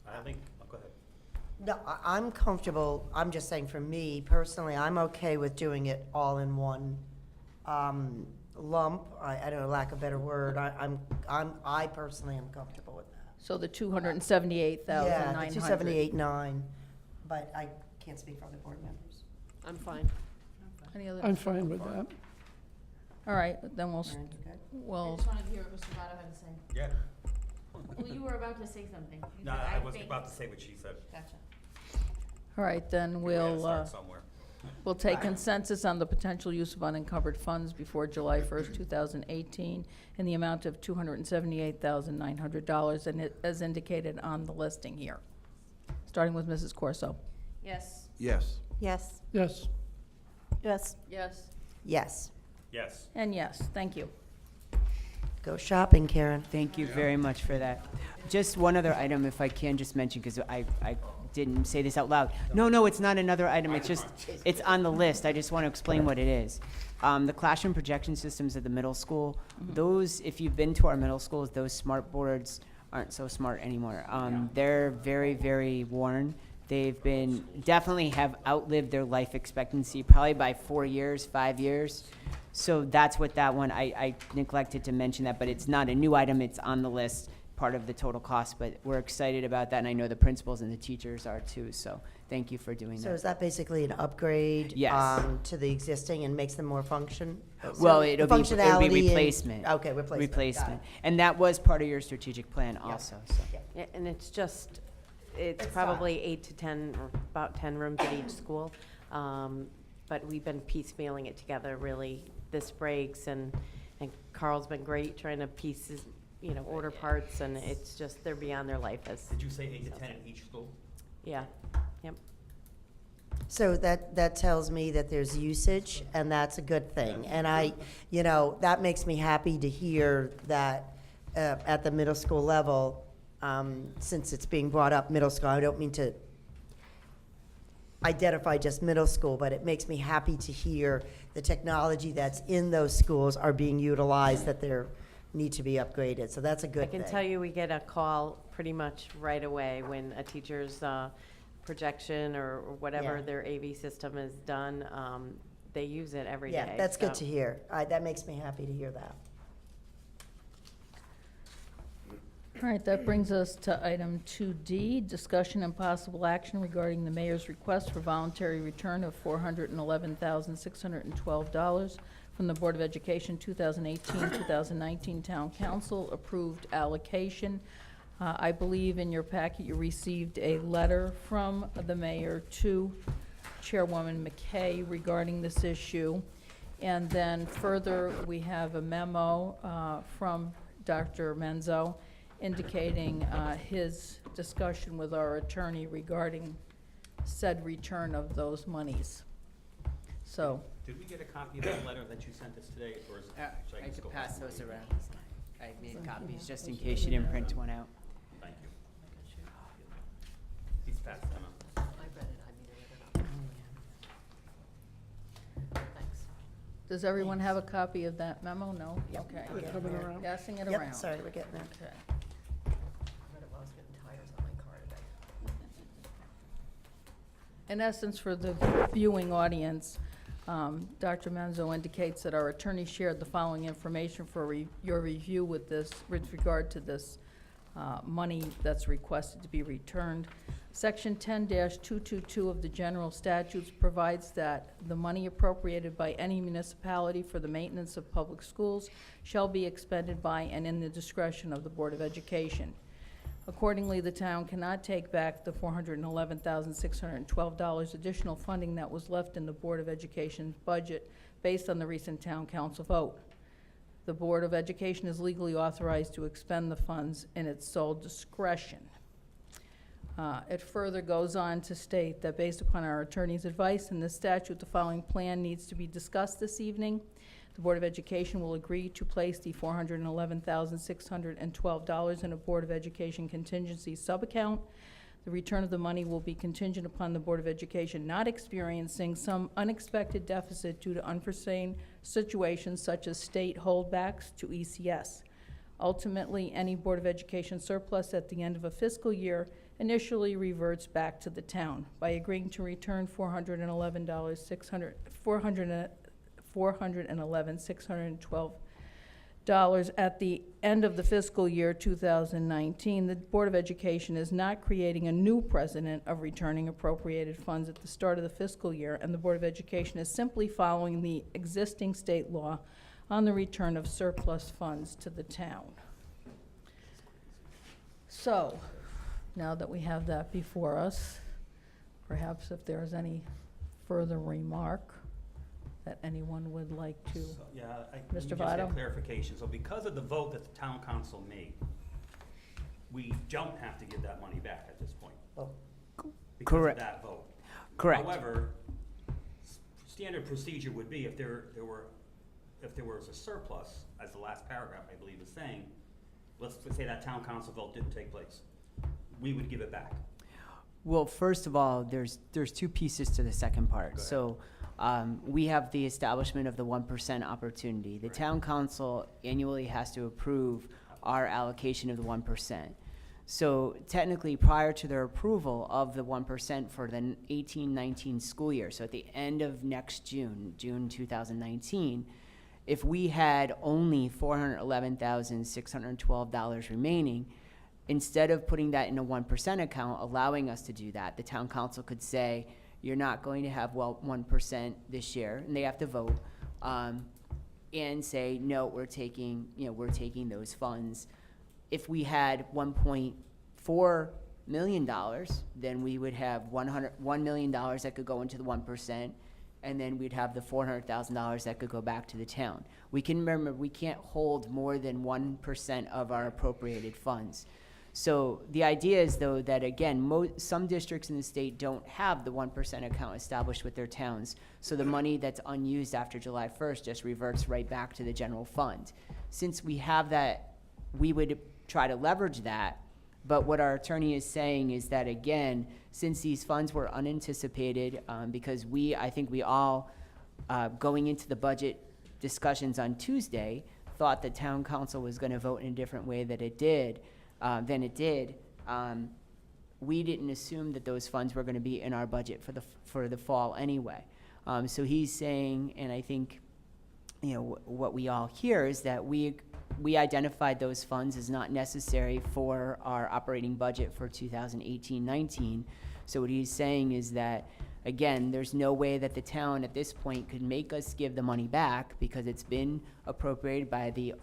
I think, go ahead. No, I'm comfortable, I'm just saying for me personally, I'm okay with doing it all in one lump. I don't know, lack of a better word. I personally am comfortable with that. So the 278,900. Yeah, the 278.9, but I can't speak for other board members. I'm fine. Any other? I'm fine with that. All right, then Aaron, you good? I we'll, just wanted to hear what Mr. Votto had to say. Yeah. Well, you were about to say something. You No, said, I was think." about to say what she said. Gotcha. all right, then We had to we'll, start somewhere. We'll take consensus on the potential use of unencumbered funds before July 1st, 2018, in the amount of $278,900, and as indicated on the listing here. Starting with Mrs. Corso. Yes. Yes. Yes. Yes. Yes. Yes. Yes. Yes. And yes, thank you. Go shopping, Karen. Thank you very much for that. Just one other item, if I can just mention, because I didn't say this out loud. No, it's not another item, it's just, it's on the list, I just want to explain what it is. The classroom projection systems at the middle school, those, if you've been to our middle schools, those smart boards aren't so smart anymore. They're very, very worn. They've been, definitely have outlived their life expectancy, probably by 4 years, 5 years. So that's what that one, I neglected to mention that, but it's not a new item, it's on the list, part of the total cost, but we're excited about that, and I know the principals and the teachers are too, so thank you for doing So is that. that basically an upgrade? Yes. To the existing and makes them more function? Well, So it'll the be functionality and- replacement. Okay, replacement. Got it. Replacement. And that was part of your strategic plan also, so. Yeah, and it's just, it's It's probably 8 to 10, or about 10 rooms at each school. But we've been piecemealing it together, really, this breaks, and Carl's been great trying to order parts, and it's just, they're beyond their life as, Did you say 8 to 10 at each school? yeah, yep. So that tells me that there's usage, and that's a good thing. And that makes me happy to hear that at the middle school level, since it's being brought up middle school, I don't mean to identify just middle school, but it makes me happy to hear the technology that's in those schools are being utilized, that they need to be upgraded. So that's a good I thing. can tell you, we get a call pretty much right away when a teacher's projection or whatever Yeah. their AV system is done. They use it every day. Yeah, that's good so- to hear. That makes me happy to hear that. All right, that brings us to item 2D, discussion and possible action regarding the mayor's request for voluntary return of $411,612 from the Board of Education 2018-2019 Town Council approved allocation. I believe in your packet you received a letter from the mayor to Chairwoman McKay regarding this issue. And then further, we have a memo from Dr. Menzo indicating his discussion with our attorney regarding said return of those monies. So, Did we get a copy of that letter that you sent us today, or is it? should I just could go pass back? those around. I made copies just in case you didn't print one out. Thank you. Please pass them out. does everyone have a copy of that memo? No? Okay. Coming around. Passing it around. Yep, sorry, we're getting there. Okay. In essence, for the viewing audience, Dr. Menzo indicates that our attorney shared the following information for your review with regard to this money that's requested to be returned. Section 10-222 of the general statutes provides that the money appropriated by any municipality for the maintenance of public schools shall be expended by and in the discretion of the Board of Education. Accordingly, the town cannot take back the $411,612 additional funding that was left in the Board of Education's budget based on the recent town council vote. The Board of Education is legally authorized to expend the funds in its sole discretion. It further goes on to state that based upon our attorney's advice in this statute, the following plan needs to be discussed this evening. The Board of Education will agree to place the $411,612 in a Board of Education contingency subaccount. The return of the money will be contingent upon the Board of Education not experiencing some unexpected deficit due to unforeseen situations such as state holdbacks to ECS. Ultimately, any Board of Education surplus at the end of a fiscal year initially reverts back to the town. By agreeing to return $411,612 at the end of the fiscal year 2019, the Board of Education is not creating a new precedent of returning appropriated funds at the start of the fiscal year, and the Board of Education is simply following the existing state law on the return of surplus funds to the town. So, now that we have that before us, perhaps if there's any further remark that anyone would like to? So, yeah, Mr. just Votto? get clarification. So because of the vote that the town council made, we don't have to give that money back at this point. Oh. Because Correct. of that vote. Correct. However, standard procedure would be if there was a surplus, as the last paragraph, I believe, is saying, let's say that town council vote didn't take place, we would give it back. Well, first of all, there's two pieces to the second part. Go ahead. So, we have the establishment of the 1% opportunity. The Right. town council annually has to approve our allocation of the 1%. So technically, prior to their approval of the 1% for the 18-19 school year, so at the end of next June 2019, if we had only $411,612 remaining, instead of putting that in a 1% account, allowing us to do that, the town council could say, you're not going to have 1% this year, and they have to vote, and say, no, we're taking those funds. If we had $1.4 million, then we would have $1 million that could go into the 1%, and then we'd have the $400,000 that could go back to the town. We can remember, we can't hold more than 1% of our appropriated funds. So the idea is, though, that again, some districts in the state don't have the 1% account established with their towns. So the money that's unused after July 1st just reverts right back to the general fund. Since we have that, we would try to leverage that. But what our attorney is saying is that, again, since these funds were unanticipated, because I think we all, going into the budget discussions on Tuesday, thought the town council was going to vote in a different way than it did. We didn't assume that those funds were going to be in our budget for the fall anyway. So he's saying, and I think, what we all hear is that we identified those funds as not necessary for our operating budget for 2018-19. So what he's saying is that, again, there's no way that the town at this point could make us give the money back because it's been appropriated by the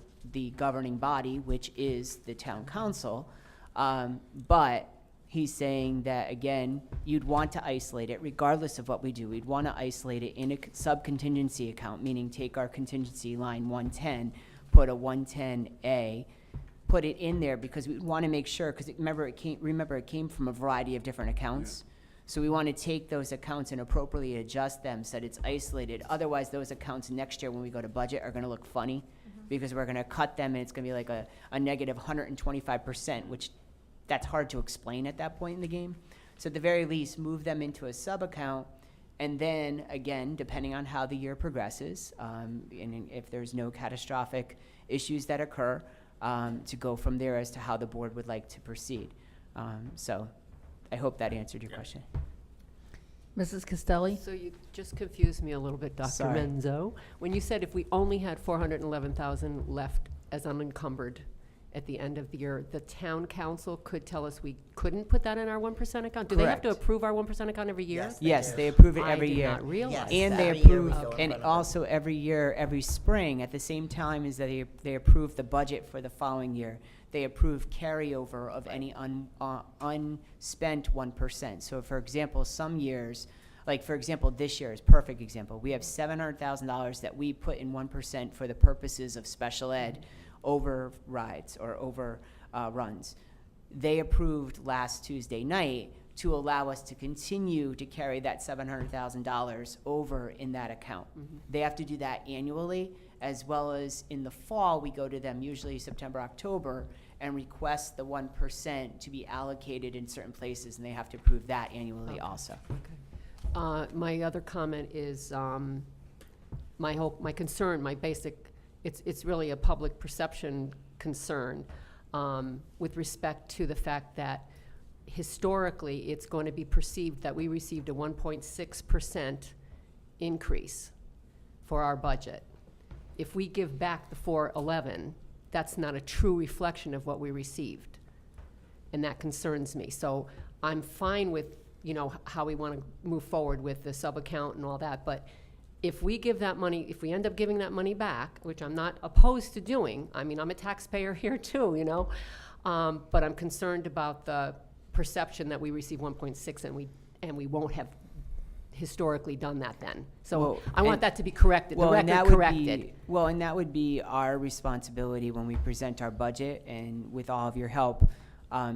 governing body, which is the town council. But he's saying that, again, you'd want to isolate it regardless of what we do. We'd want to isolate it in a sub-contingency account, meaning take our contingency line 110, put a 110A, put it in there because we want to make sure, because remember it came from a variety of different accounts. So we want to take those accounts and appropriately adjust them so that it's isolated. Otherwise, those accounts next year when we go to budget are going to look funny because we're going to cut them and it's going to be like a negative 125%, which that's hard to explain at that point in the game. So at the very least, move them into a sub-account, and then, again, depending on how the year progresses, and if there's no catastrophic issues that occur, to go from there as to how the board would like to proceed. So I hope that answered your question. Mrs. Castelli? So you just confused me a little bit, Dr. Sorry. Menzo. When you said if we only had 411,000 left as unencumbered at the end of the year, the town council could tell us we couldn't put that in our 1% account? Do they have to Correct. approve our 1% account every year? Yes. Yes, do. they approve it every year. I did not realize Yes. And that. they Every year we approve, go in and front of them. also every year, every spring, at the same time as they approve the budget for the following year, they approve carryover of any unspent 1%. So for example, some years, like for example, this year is a perfect example. We have $700,000 that we put in 1% for the purposes of special ed overrides or overruns. They approved last Tuesday night to allow us to continue to carry that $700,000 over in that account. They have to do that annually, as well as in the fall, we go to them, usually September, October, and request the 1% to be allocated in certain places, and they have to approve that annually also. My other comment is my concern, my basic, it's really a public perception concern with respect to the fact that historically it's going to be perceived that we received a 1.6% increase for our budget. If we give back the 411, that's not a true reflection of what we received. And that concerns me. So I'm fine with, how we want to move forward with the sub-account and all that, but if we give that money, if we end up giving that money back, which I'm not opposed to doing, I mean, I'm a taxpayer here too, but I'm concerned about the perception that we receive 1.6 and we won't have historically done that then. So Well, I want and- that to be corrected, the Well, and record that would corrected. be, well, and that would be our responsibility when we present our budget, and with all of your help,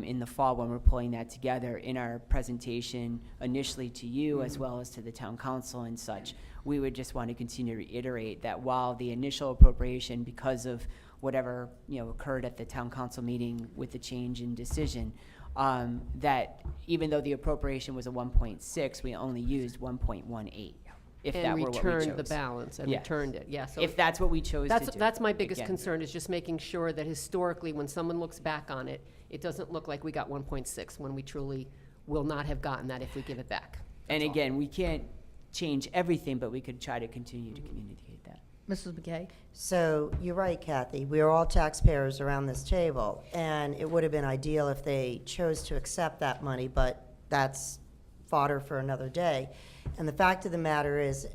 in the fall, when we're pulling that together in our presentation initially to you, as well as to the town council and such. We would just want to continue to reiterate that while the initial appropriation, because of whatever, occurred at the town council meeting with the change in decision, that even though the appropriation was a 1.6, we only used 1.18, if that And were what we chose. returned the balance, and Yes. returned it, yeah. So If that's what we chose to do. that's my biggest Again. concern, is just making sure that historically, when someone looks back on it, it doesn't look like we got 1.6, when we truly will not have gotten that if we give it back. And again, we can't change everything, but we could try to continue to communicate that. Mrs. McKay? So you're right, Kathy. We are all taxpayers around this table, and it would have been ideal if they chose to accept that money, but that's fodder for another day. And the fact of the matter is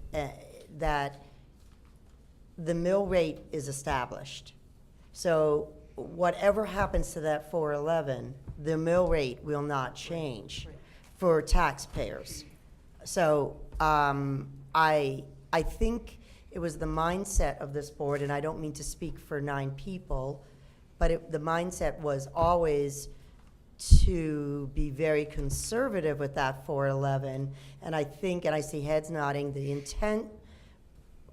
that the mill rate is established. So whatever happens to that 411, the mill rate will not change for taxpayers. So I think it was the mindset of this board, and I don't mean to speak for 9 people, but the mindset was always to be very conservative with that 411. And I think, and I see heads nodding, the intent,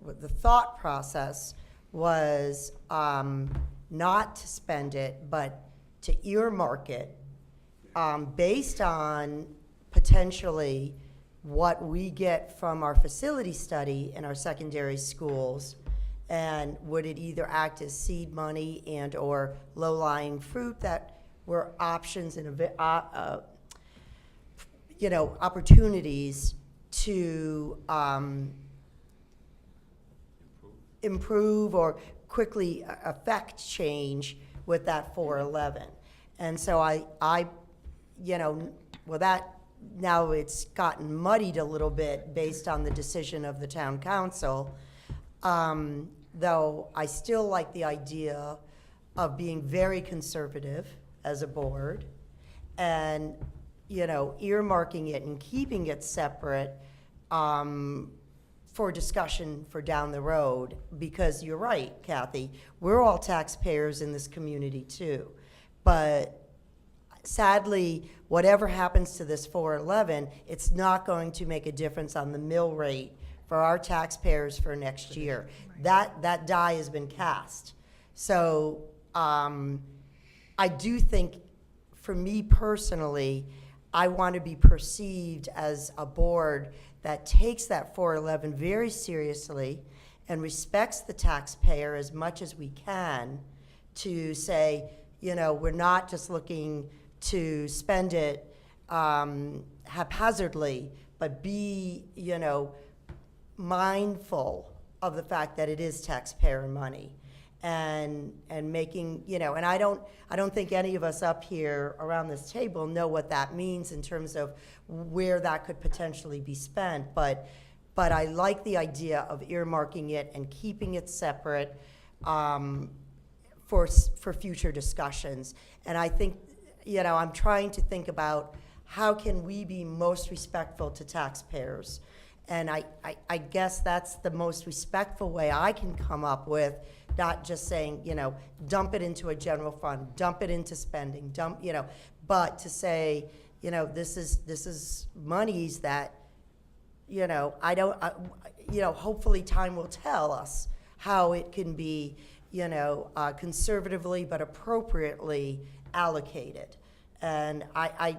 the thought process was not to spend it, but to earmark it based on potentially what we get from our facility study in our secondary schools, and would it either act as seed money and or low-lying fruit that were options and opportunities to improve or quickly affect change with that 411. And so that now it's gotten muddied a little bit based on the decision of the town council, though I still like the idea of being very conservative as a board and, earmarking it and keeping it separate for discussion for down the road, because you're right, Kathy, we're all taxpayers in this community too. But sadly, whatever happens to this 411, it's not going to make a difference on the mill rate for our taxpayers for next year. That die has been cast. So I do think, for me personally, I want to be perceived as a board that takes that 411 very seriously and respects the taxpayer as much as we can, to say, we're not just looking to spend it haphazardly, but be, mindful of the fact that it is taxpayer money, and making, and I don't think any of us up here around this table know what that means in terms of where that could potentially be spent, but I like the idea of earmarking it and keeping it separate for future discussions. And I think, I'm trying to think about how can we be most respectful to taxpayers. And I guess that's the most respectful way I can come up with, not just saying, dump it into a general fund, dump it into spending, but to say, this is monies that, hopefully time will tell us how it can be, conservatively but appropriately allocated. And I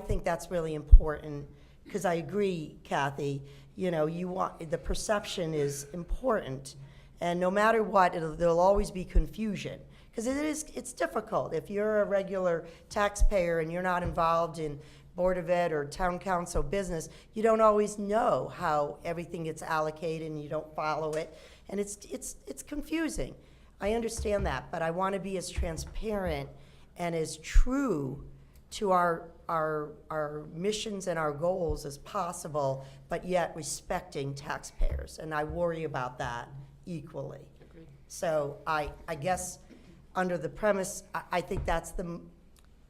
think that's really important, because I agree, Kathy, the perception is important, and no matter what, there'll always be confusion, because it's difficult. If you're a regular taxpayer and you're not involved in Board of Ed or town council business, you don't always know how everything gets allocated, and you don't follow it, and it's confusing. I understand that, but I want to be as transparent and as true to our missions and our goals as possible, but yet respecting taxpayers, and I worry about that equally. So I guess under the premise, I think that's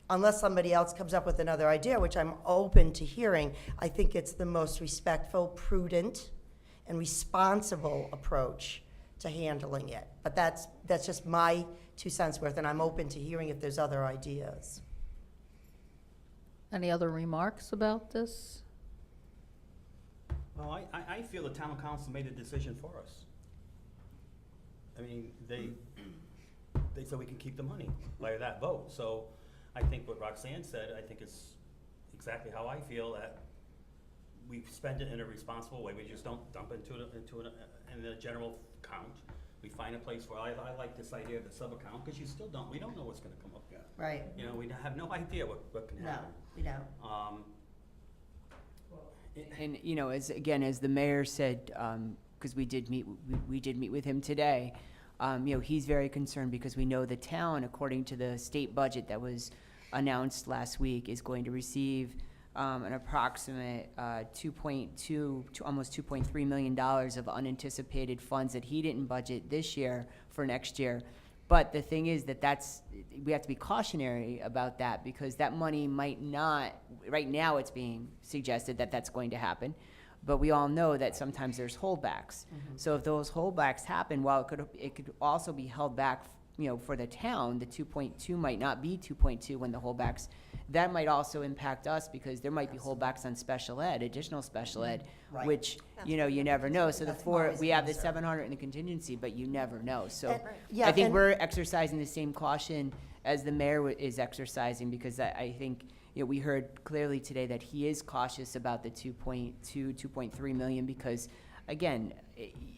unless somebody else comes up with another idea, which I'm open to hearing, I think it's the most respectful, prudent, and responsible approach to handling it. But that's just my 2 cents worth, and I'm open to hearing if there's other ideas. Any other remarks about this? Well, I feel the town council made a decision for us. I mean, they said we can keep the money by that vote. So I think what Roxanne said, I think is exactly how I feel, that we spend it in a responsible way. We just don't dump into in the general account. We find a place where I like this idea of the sub-account, because we don't know what's gonna come up yet. Right. You know, we have no idea what can No, happen. we don't. And, you know, as the mayor said, because we did meet with him today, you know, he's very concerned because we know the town, according to the state budget that was announced last week, is going to receive an approximate almost $2.3 million of unanticipated funds that he didn't budget this year for next year. But the thing is we have to be cautionary about that, because that money might not, right now it's being suggested that that's going to happen. But we all know that sometimes there's holdbacks. So if those holdbacks happen, while it could also be held back, you know, for the town, the 2.2 might not be 2.2 when the holdbacks, that might also impact us, because there might be holdbacks on special ed, additional special ed, Right. which, you know, you never know. So That's we always have the the concern. 700 in the contingency, but you never know. So And- yeah, I think and- we're exercising the same caution as the mayor is exercising, because I think, you know, we heard clearly today that he is cautious about the 2.3 million, because, again,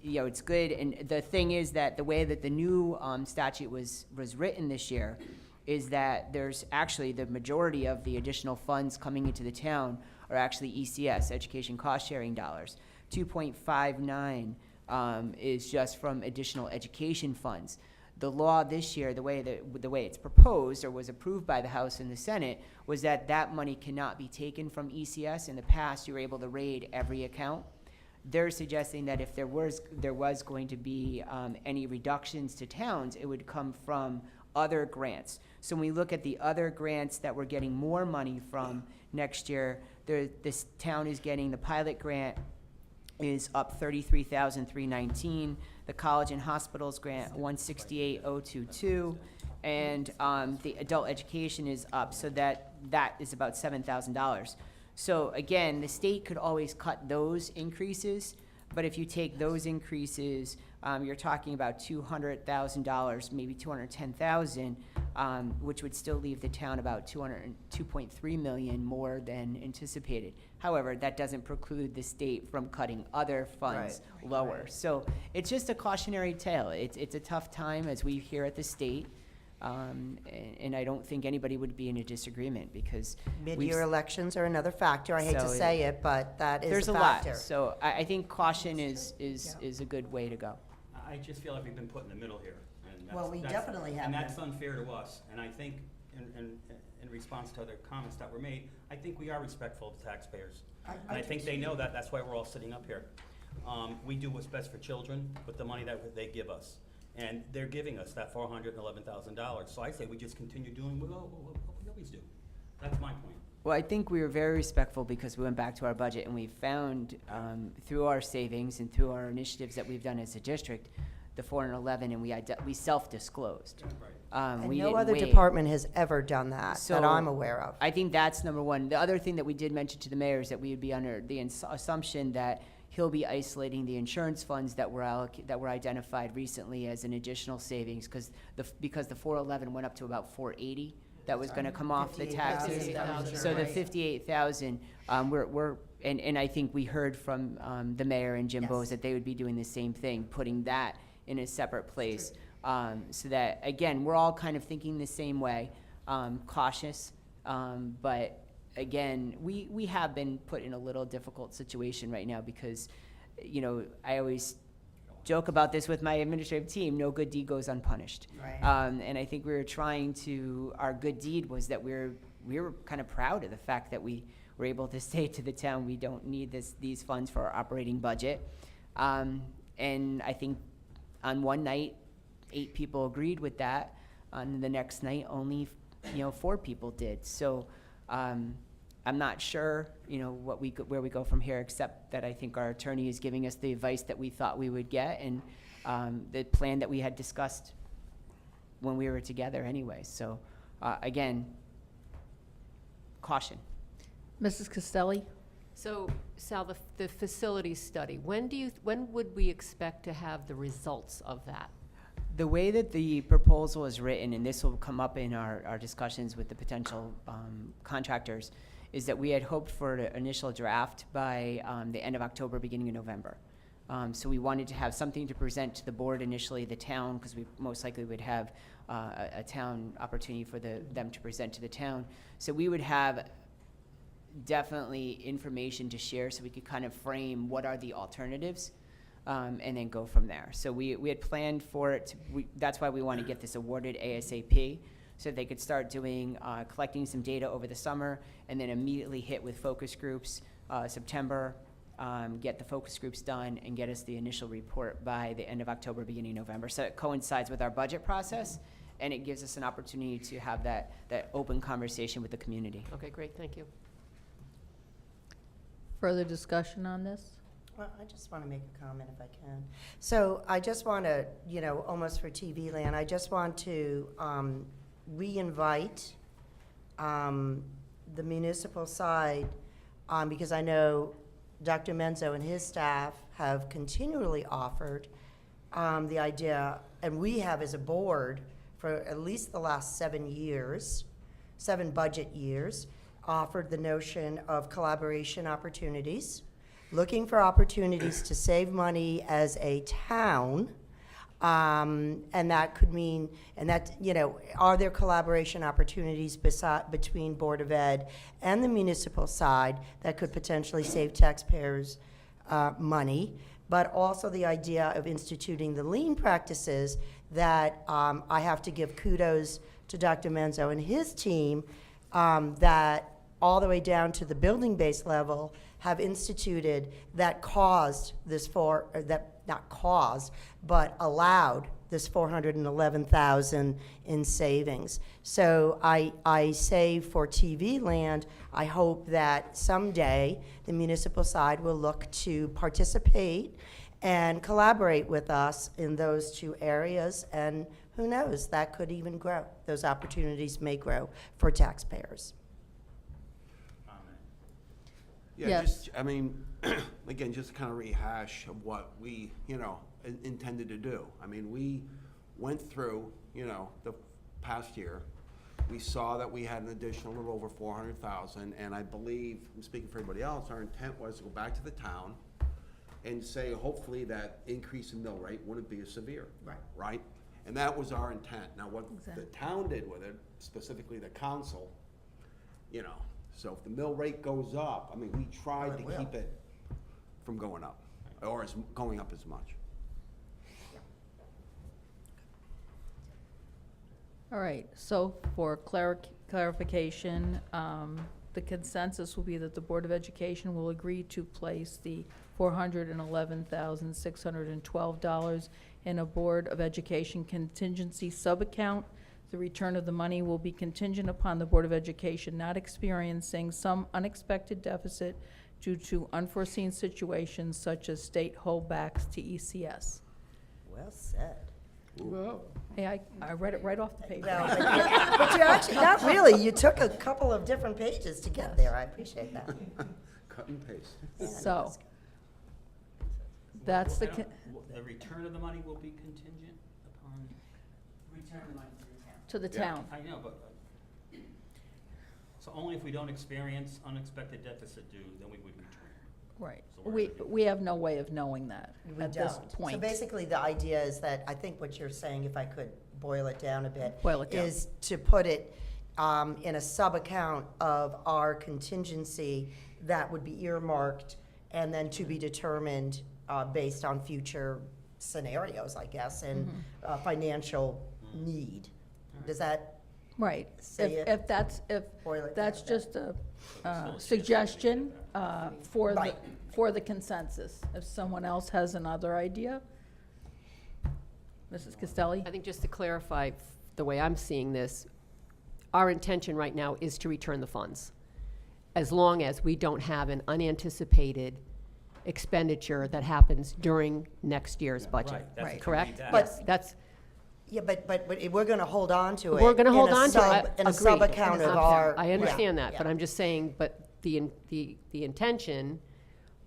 you know, it's good. And the thing is that the way that the new statute was written this year is that there's actually the majority of the additional funds coming into the town are actually ECS, education cost sharing dollars. 2.59 is just from additional education funds. The law this year, the way it's proposed or was approved by the House and the Senate, was that that money cannot be taken from ECS. In the past, you were able to raid every account. They're suggesting that if there was going to be any reductions to towns, it would come from other grants. So when we look at the other grants that we're getting more money from next year, this town is getting, the pilot grant is up $33,319. The college and hospitals grant $168,022, and the adult education is up, so that is about $7,000. So again, the state could always cut those increases, but if you take those increases, you're talking about $200,000, maybe $210,000, which would still leave the town about $2.3 million more than anticipated. However, that doesn't preclude the state from cutting other funds lower. So it's just a cautionary tale. It's a tough time, as we hear at the state. And I don't think anybody would be in a disagreement, because Mid-year elections are another factor. I hate to So say it, but that is there's a a lot. factor. So I think caution is a good way to go. I just feel like we've been put in the middle here. And Well, we definitely have And that's been. unfair to us. And I think, in response to other comments that were made, I think we are respectful of the taxpayers. And I think they know that. That's why we're all sitting up here. We do what's best for children with the money that they give us. And they're giving us that $411,000. So I say we just continue doing what we always do. That's my point. Well, I think we were very respectful, because we went back to our budget and we found, through our savings and through our initiatives that we've done as a district, the 411, and we self-disclosed. And We no didn't other wait. department has ever done that So, I'm aware of. I think that's number one. The other thing that we did mention to the mayor is that we would be under the assumption that he'll be isolating the insurance funds that were identified recently as an additional savings, because the 411 went up to about 480. That was gonna come off the taxes. 58,000, So the right. 58,000, and I think we heard from the mayor and Jim Bowes Yes. that they would be doing the same thing, putting that in a separate place. So that, again, we're all kind of thinking the same way, cautious, but again, we have been put in a little difficult situation right now, because, you know, I always joke about this with my administrative team: no good deed goes unpunished. Right. And I think our good deed was that we were kind of proud of the fact that we were able to say to the town, we don't need these funds for our operating budget. And I think on one night, 8 people agreed with that. On the next night, only 4 people did. So, I'm not sure, where we go from here, except that I think our attorney is giving us the advice that we thought we would get, and the plan that we had discussed when we were together anyway. So, again, caution. Mrs. Castelli? So, Sal, the facility study, when would we expect to have the results of that? The way that the proposal is written, and this will come up in our discussions with the potential contractors, is that we had hoped for an initial draft by the end of October, beginning of November. So we wanted to have something to present to the board initially, the town, because we most likely would have a town opportunity for them to present to the town. So we would have definitely information to share, so we could kind of frame what are the alternatives, and then go from there. So we had planned for it, that's why we want to get this awarded ASAP, so they could start doing, collecting some data over the summer, and then immediately hit with focus groups, September, get the focus groups done, and get us the initial report by the end of October, beginning of November. So it coincides with our budget process, and it gives us an opportunity to have that open conversation with the community. Okay, great, thank you. Further discussion on this? Well, I just want to make a comment if I can. So I just want to, almost for TV land, I just want to re-invite the municipal side, because I know Dr. Menzo and his staff have continually offered the idea, and we have as a board for at least the last 7 budget years, offered the notion of collaboration opportunities, looking for opportunities to save money as a town. And that could mean, are there collaboration opportunities between Board of Ed and the municipal side that could potentially save taxpayers money? But also the idea of instituting the lean practices that I have to give kudos to Dr. Menzo and his team, that all the way down to the building-based level have instituted that caused this but allowed this $411,000 in savings. So I say for TV land, I hope that someday the municipal side will look to participate and collaborate with us in those 2 areas, and who knows, that could even grow. Those opportunities may grow for taxpayers. Yeah, Yes. Again, just kind of rehash of what we, intended to do. We went through, the past year. We saw that we had an additional little over 400,000, and I believe, I'm speaking for everybody else, our intent was to go back to the town and say, hopefully, that increase in mill rate wouldn't be as severe. Right? And that was our intent. Now, what the town did with it, specifically the council, so if the mill rate goes up, we tried to keep it from going up, or going up as much. All right, so for clarification, the consensus will be that the Board of Education will agree to place the $411,612 in a Board of Education contingency sub-account. The return of the money will be contingent upon the Board of Education not experiencing some unexpected deficit due to unforeseen situations such as state holdbacks to ECS. Well said. Well, Hey, I read it right off the page. Well, but you actually, not really, you took a couple of different pages to get there, I appreciate that. Cut and paste. So, that's the, The return of the money will be contingent upon? Return the money to the town. to the Yeah. town. I know, but, so only if we don't experience unexpected deficit due, then we would return. Right. So we're- We have no way of knowing that We at this don't. point. So basically, the idea is that, I think what you're saying, if I could boil it down a bit, Boil it down. is to put it in a sub-account of our contingency that would be earmarked and then to be determined based on future scenarios, I guess, and financial need. Does that Right. say it? If that's boil it that's down a bit? just a suggestion for Right. the consensus. If someone else has another idea? Mrs. Castelli? I think just to clarify, the way I'm seeing this, our intention right now is to return the funds, as long as we don't have an unanticipated expenditure that happens during next year's budget. Right, that's Right. what you Correct? need that. But- Yes, that's, Yeah, but we're gonna hold on to it. we're gonna in hold a on to sub- it. In a Agreed. sub-account of our. I understand yeah, that, but yeah. I'm just saying, but the intention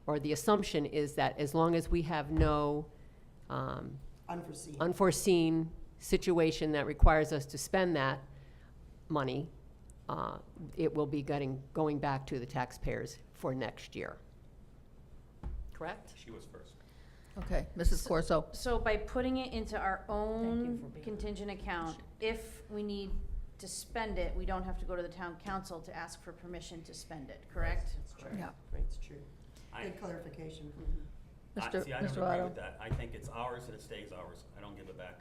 or the assumption is that as long as we have no Unforeseen. unforeseen situation that requires us to spend that money, it will be going back to the taxpayers for next year. Correct? She was first. Okay, Mrs. Corso. So by putting it into our you own for being- contingent account, if we need to spend it, we don't have to go to the town council to ask for permission to spend it, correct? Yeah. It's true. I, Good clarification. Mr. see, I don't Mr. agree Votto? with that. I think it's ours and it stays ours. I don't give it back.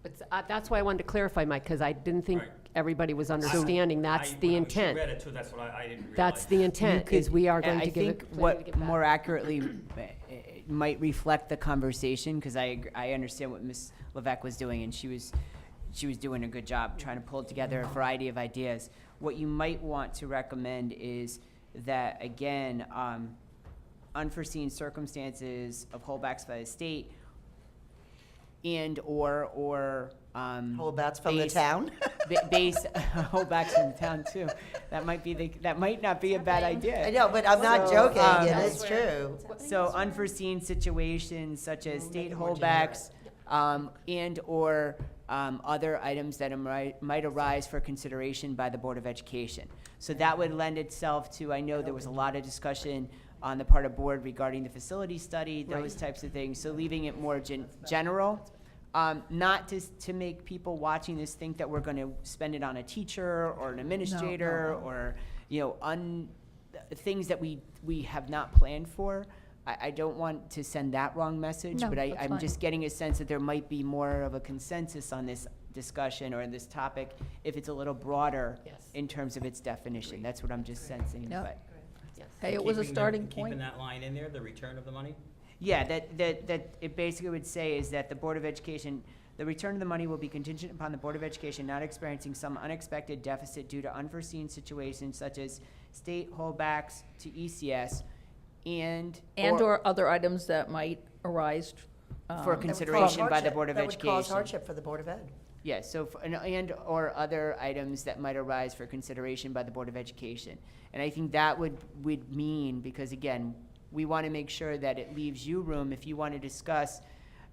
But that's why I wanted to clarify, Mike, because I didn't think Right. everybody was understanding that's the When I intent. read it too, that's what I didn't realize. That's the intent, is we are going to give it. I think what more accurately might reflect the conversation, because I understand what Ms. Levesque was doing, and she was doing a good job trying to pull together a variety of ideas. What you might want to recommend is that, again, unforeseen circumstances of holdbacks by the state and/or Holdbacks from the base- town? base holdbacks from the town too. That might not be a bad idea. I know, but I'm not So, joking, um, it is true. So unforeseen situations such as state more holdbacks, and/or other items that might arise for consideration by the Board of Education. So that would lend itself to, I know there was a lot of discussion on the part of board regarding the facility study, those types of things. So leaving it more general, not to make people watching this think that we're gonna spend it on a teacher or an administrator or, things that we have not planned for. I don't want to send that wrong message, No, but that's I'm fine. just getting a sense that there might be more of a consensus on this discussion or this topic if it's a little broader Yes. in terms of its definition. That's what I'm just sensing, Yep. but. Hey, it was a Keeping starting Keeping point. that line in there, the return of the money? Yeah, that it basically would say is that the Board of Education, the return of the money will be contingent upon the Board of Education not experiencing some unexpected deficit due to unforeseen situations such as state holdbacks to ECS And/or other items that might arise. for um, That would cause consideration by the hardship. Board of That would cause Education. hardship for the Board of Ed. Yeah, so, and/or other items that might arise for consideration by the Board of Education. And I think that would mean, because again, we want to make sure that it leaves you room if you want to discuss,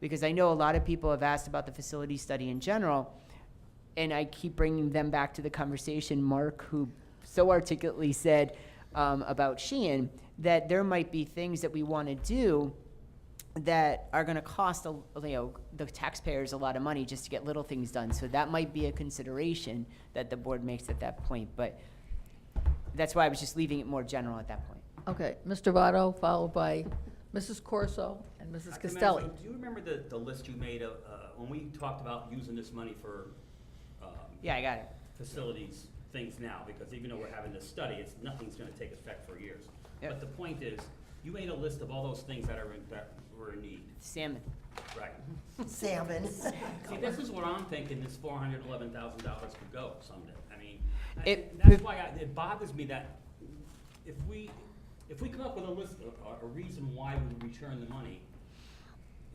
because I know a lot of people have asked about the facility study in general, and I keep bringing them back to the conversation, Mark, who so articulately said about Sheehan, that there might be things that we want to do that are going to cost the taxpayers a lot of money just to get little things done. So that might be a consideration that the board makes at that point. But that's why I was just leaving it more general at that point. Okay, Mr. Votto, followed by Mrs. Corso and Mrs. Dr. Costelli. Manzo, do you remember the list you made when we talked about using this money for Yeah, I got it. facilities things now? Because even though we're having this study, nothing's gonna take effect for years. Yep. But the point is, you made a list of all those things that were in need, Salmon. right? Salmon. See, this is where I'm thinking this $411,000 could go someday. I mean, It- that's why it bothers me that if we come up with a list, a reason why we would return the money,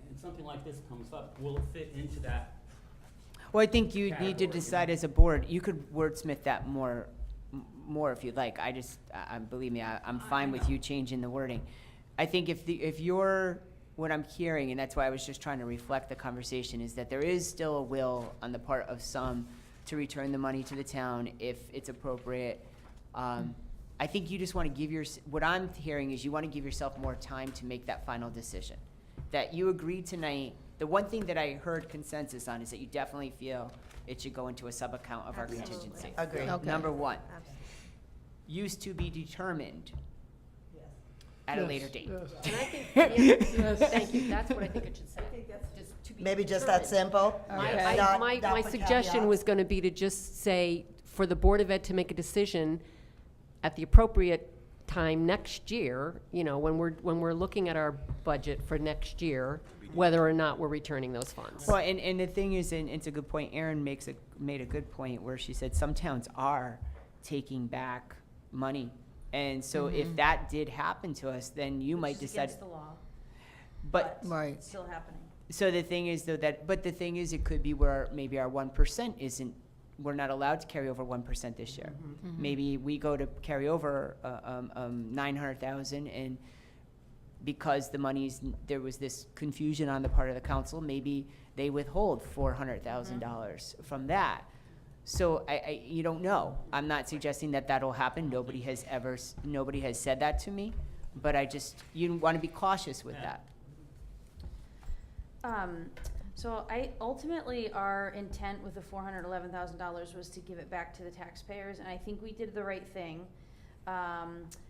and something like this comes up, will it fit into that? Well, I think you need to Category, decide as a board. You could wordsmith that more if you'd like. Believe me, I'm fine with you changing the wording. I think if you're, what I'm hearing, and that's why I was just trying to reflect the conversation, is that there is still a will on the part of some to return the money to the town if it's appropriate. I think you just want to what I'm hearing is you want to give yourself more time to make that final decision. That you agree tonight, the one thing that I heard consensus on is that you definitely feel it should go into a sub-account of our contingency. Agree. Okay. Number one, Absolutely. use to be determined at a later Yes, date. yes. And I think, yeah, thank you, that's what I think it should say. Just to be Maybe just that determined. simple? Okay. Not- My not the suggestion caveats? was gonna be to just say, for the Board of Ed to make a decision at the appropriate time next year, when we're looking at our budget for next year, whether or not we're returning those funds. Well, and the thing is, and it's a good point, Erin made a good point where she said some towns are taking back money. And so if that did happen to us, then you might Which is decide. against the law, But, Right. it's still happening. so the thing is though but the thing is, it could be where maybe our 1% isn't, we're not allowed to carry over 1% this year. Maybe we go to carry over, 900,000 and because the money's, there was this confusion on the part of the council, maybe they withhold $400,000 from that. So you don't know. I'm not suggesting that that'll happen. Nobody has said that to me, but you want to be cautious with that. So ultimately, our intent with the $411,000 was to give it back to the taxpayers, and I think we did the right thing.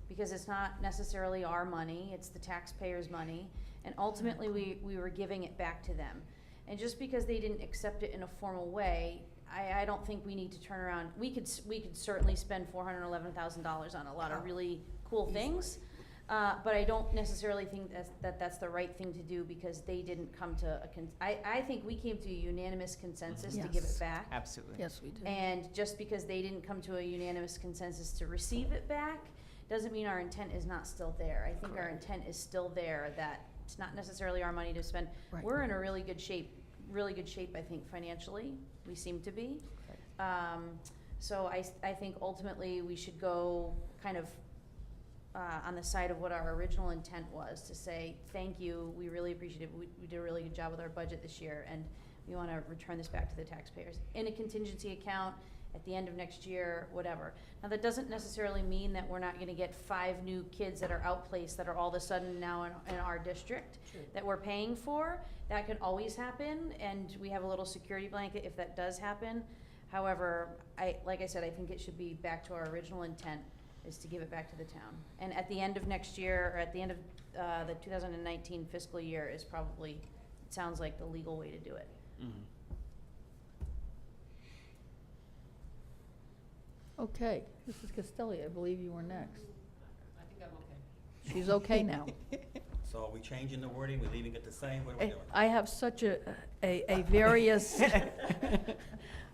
Because it's not necessarily our money, it's the taxpayers' money, and ultimately, we were giving it back to them. And just because they didn't accept it in a formal way, I don't think we need to turn around. We could certainly spend $411,000 on a lot of really cool things, but I don't necessarily think that's the right thing to do because they didn't come to I think we came to a unanimous consensus to give it Yes. back. Absolutely. Yes, we do. And just because they didn't come to a unanimous consensus to receive it back, doesn't mean our intent is not still there. I think our intent is still there, that it's not necessarily our money to spend. Right. We're in a really good shape, I think, financially. We seem to be. So I think ultimately we should go kind of on the side of what our original intent was, to say, thank you, we really appreciate it. We did a really good job with our budget this year, and we want to return this back to the taxpayers in a contingency account at the end of next year, whatever. Now, that doesn't necessarily mean that we're not going to get 5 new kids that are outplaced that are all of a sudden now in our district that we're paying for. That could always happen, and we have a little security blanket if that does happen. However, like I said, I think it should be back to our original intent, is to give it back to the town. And at the end of next year, or at the end of the 2019 fiscal year is probably, it sounds like the legal way to do it. Okay, Mrs. Castelli, I believe you were next. I think I'm okay. She's okay now. So are we changing the wording, we leaving it the same, what are we doing? I have such a various,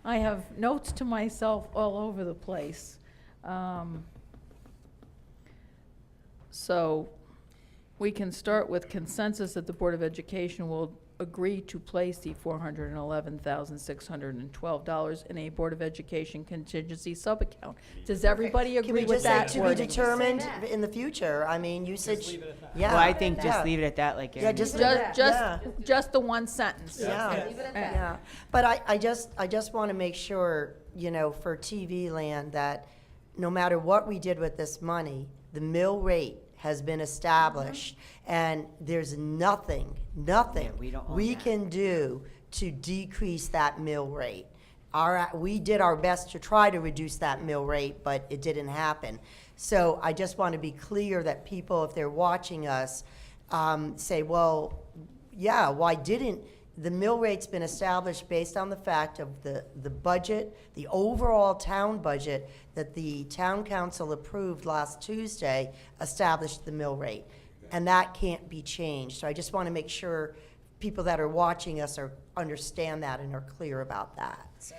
I have notes to myself all over the place. So we can start with consensus that the Board of Education will agree to place the $411,612 in a Board of Education contingency sub-account. Does everybody Can we agree with just say that to be wording? determined Say that. in the future? I mean, you said, yeah. Well, I think yeah. just leave it at that, like Yeah, Erin just said. leave it at- Just the one sentence. Yeah. Leave it at that. Yeah, but I just want to make sure, for TV land, that no matter what we did with this money, the mill rate has been established, and there's nothing we don't own we that. can do to decrease that mill rate. We did our best to try to reduce that mill rate, but it didn't happen. So I just want to be clear that people, if they're watching us, say, well, yeah, why didn't, the mill rate's been established based on the fact of the budget, the overall town budget that the town council approved last Tuesday established the mill rate. And that can't be changed. So I just want to make sure people that are watching us understand that and are clear about that. So.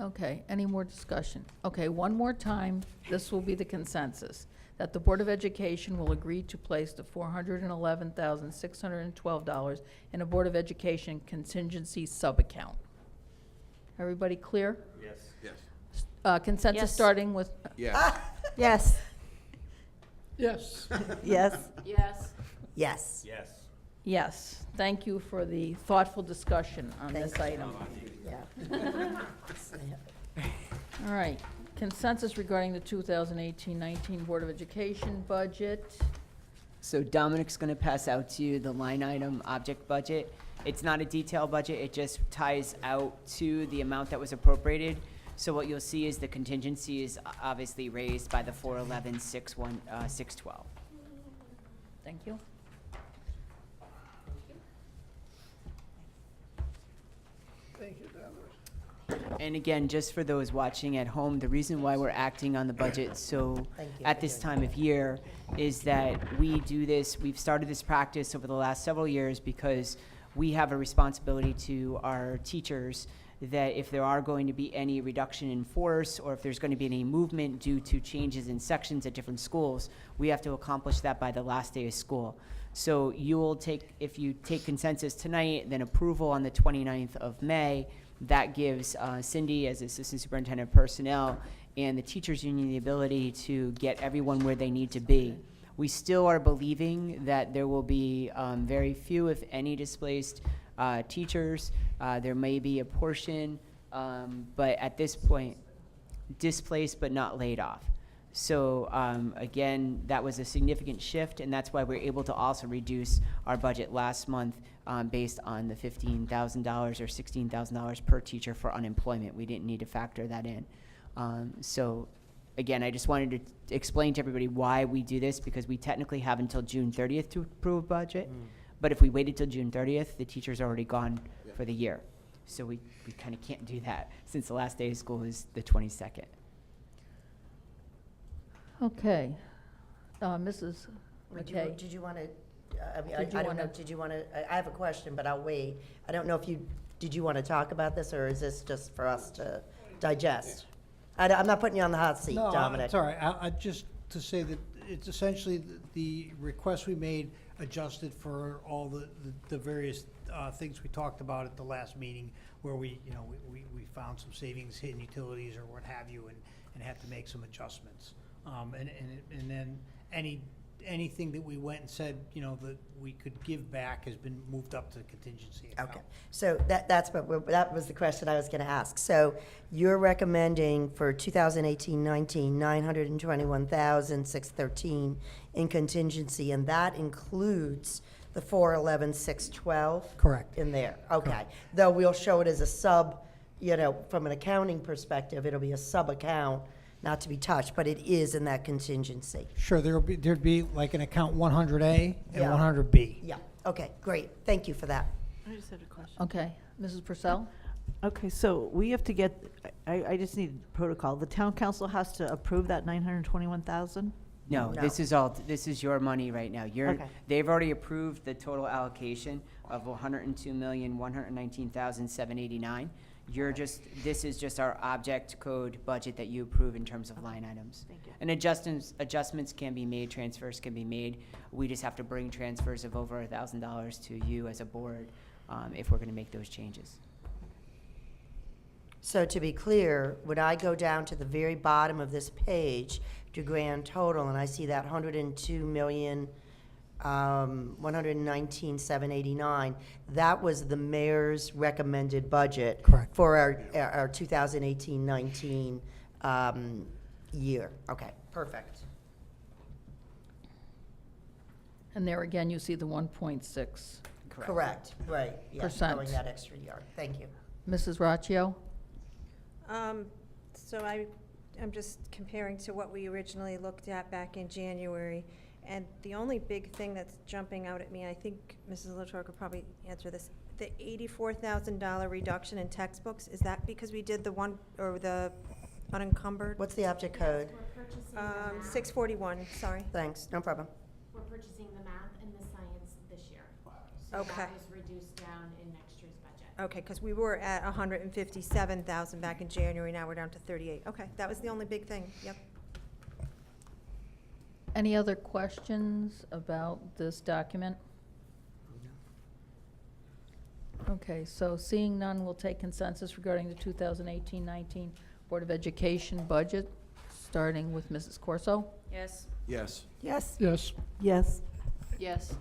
Okay, any more discussion? Okay, one more time, this will be the consensus, that the Board of Education will agree to place the $411,612 in a Board of Education contingency sub-account. Everybody clear? Yes. Yes. Consensus Yes. starting with, Yes. Yes. Yes. Yes. Yes. Yes. Yes. yes. Thank you for the thoughtful discussion on this Thank item. Yeah. All right, consensus regarding the 2018-19 Board of Education budget. So Dominic's gonna pass out to you the line item object budget. It's not a detailed budget, it just ties out to the amount that was appropriated. So what you'll see is the contingency is obviously raised by the 612. Thank you. Thank you, Dennis. And again, just for those watching at home, the reason why we're acting on the budget so Thank you at for this doing time of year is that we do this, we've started this practice over the last several years because we have a responsibility to our teachers that if there are going to be any reduction in force or if there's going to be any movement due to changes in sections at different schools, we have to accomplish that by the last day of school. So you will take, if you take consensus tonight, then approval on the 29th of May, that gives Cindy as Assistant Superintendent of Personnel and the Teachers Union the ability to get everyone where they need to be. We still are believing that there will be very few, if any, displaced teachers. There may be a portion, but at this point, displaced but not laid off. So again, that was a significant shift, and that's why we're able to also reduce our budget last month based on the $15,000 or $16,000 per teacher for unemployment. We didn't need to factor that in. So again, I just wanted to explain to everybody why we do this, because we technically have until June 30th to approve a budget. But if we waited till June 30th, the teacher's already gone for the year. So we kind of can't do that since the last day of school is the 22nd. Okay. Mrs. Did McKay? you want to, I mean, Did you I don't know, wanna- did you want to, I have a question, but I'll wait. I don't know if you, did you want to talk about this, or is this just for us to digest? I'm not putting you on the hot seat, No, Dominic. it's all right. I just to say that it's essentially the request we made adjusted for all the various things we talked about at the last meeting, where we found some savings in utilities or what have you, and had to make some adjustments. And then anything that we went and said, that we could give back has been moved up to the contingency account. Okay, so that was the question I was going to ask. So you're recommending for 2018-19, $921,613 in contingency, and that includes the 411,612? Correct. In there, okay. Though we'll show it as a sub, from an accounting perspective, it'll be a sub-account, not to be touched, but it is in that contingency. Sure, there'd be like an account 100A and Yeah. 100B. Yeah, okay, great. Thank you for that. I just had a question. Okay. Mrs. Purcell? Okay, so we have to get, I just need protocol. The town council has to approve that 921,000? No, No. this is your money right now. Okay. They've already approved the total allocation of $102,119,789. This is just our object code budget that you approve in terms of line items. Thank you. And adjustments can be made, transfers can be made. We just have to bring transfers of over $1,000 to you as a board if we're gonna make those changes. So to be clear, when I go down to the very bottom of this page to grand total, and I see that 102,119,789, that was the mayor's recommended budget. Correct. For our 2018-19 year. Okay, perfect. And there again, you see the 1.6. Correct, right. Yeah, Percent. going that extra yard. Thank you. Mrs. Raccio? So I'm just comparing to what we originally looked at back in January. And the only big thing that's jumping out at me, I think Mrs. Latour could probably answer this, the $84,000 reduction in textbooks, is that because we did the unencumbered? What's the object code? 641, sorry. Thanks, no problem. We're purchasing the math and the science this year. So Okay. that was reduced down in next year's budget. Okay, because we were at 157,000 back in January, now we're down to 38. Okay, that was the only big thing, yep. Any other questions about this document? Okay, so seeing none, we'll take consensus regarding the 2018-19 Board of Education budget, starting with Mrs. Corso. Yes. Yes. Yes. Yes. Yes. Yes.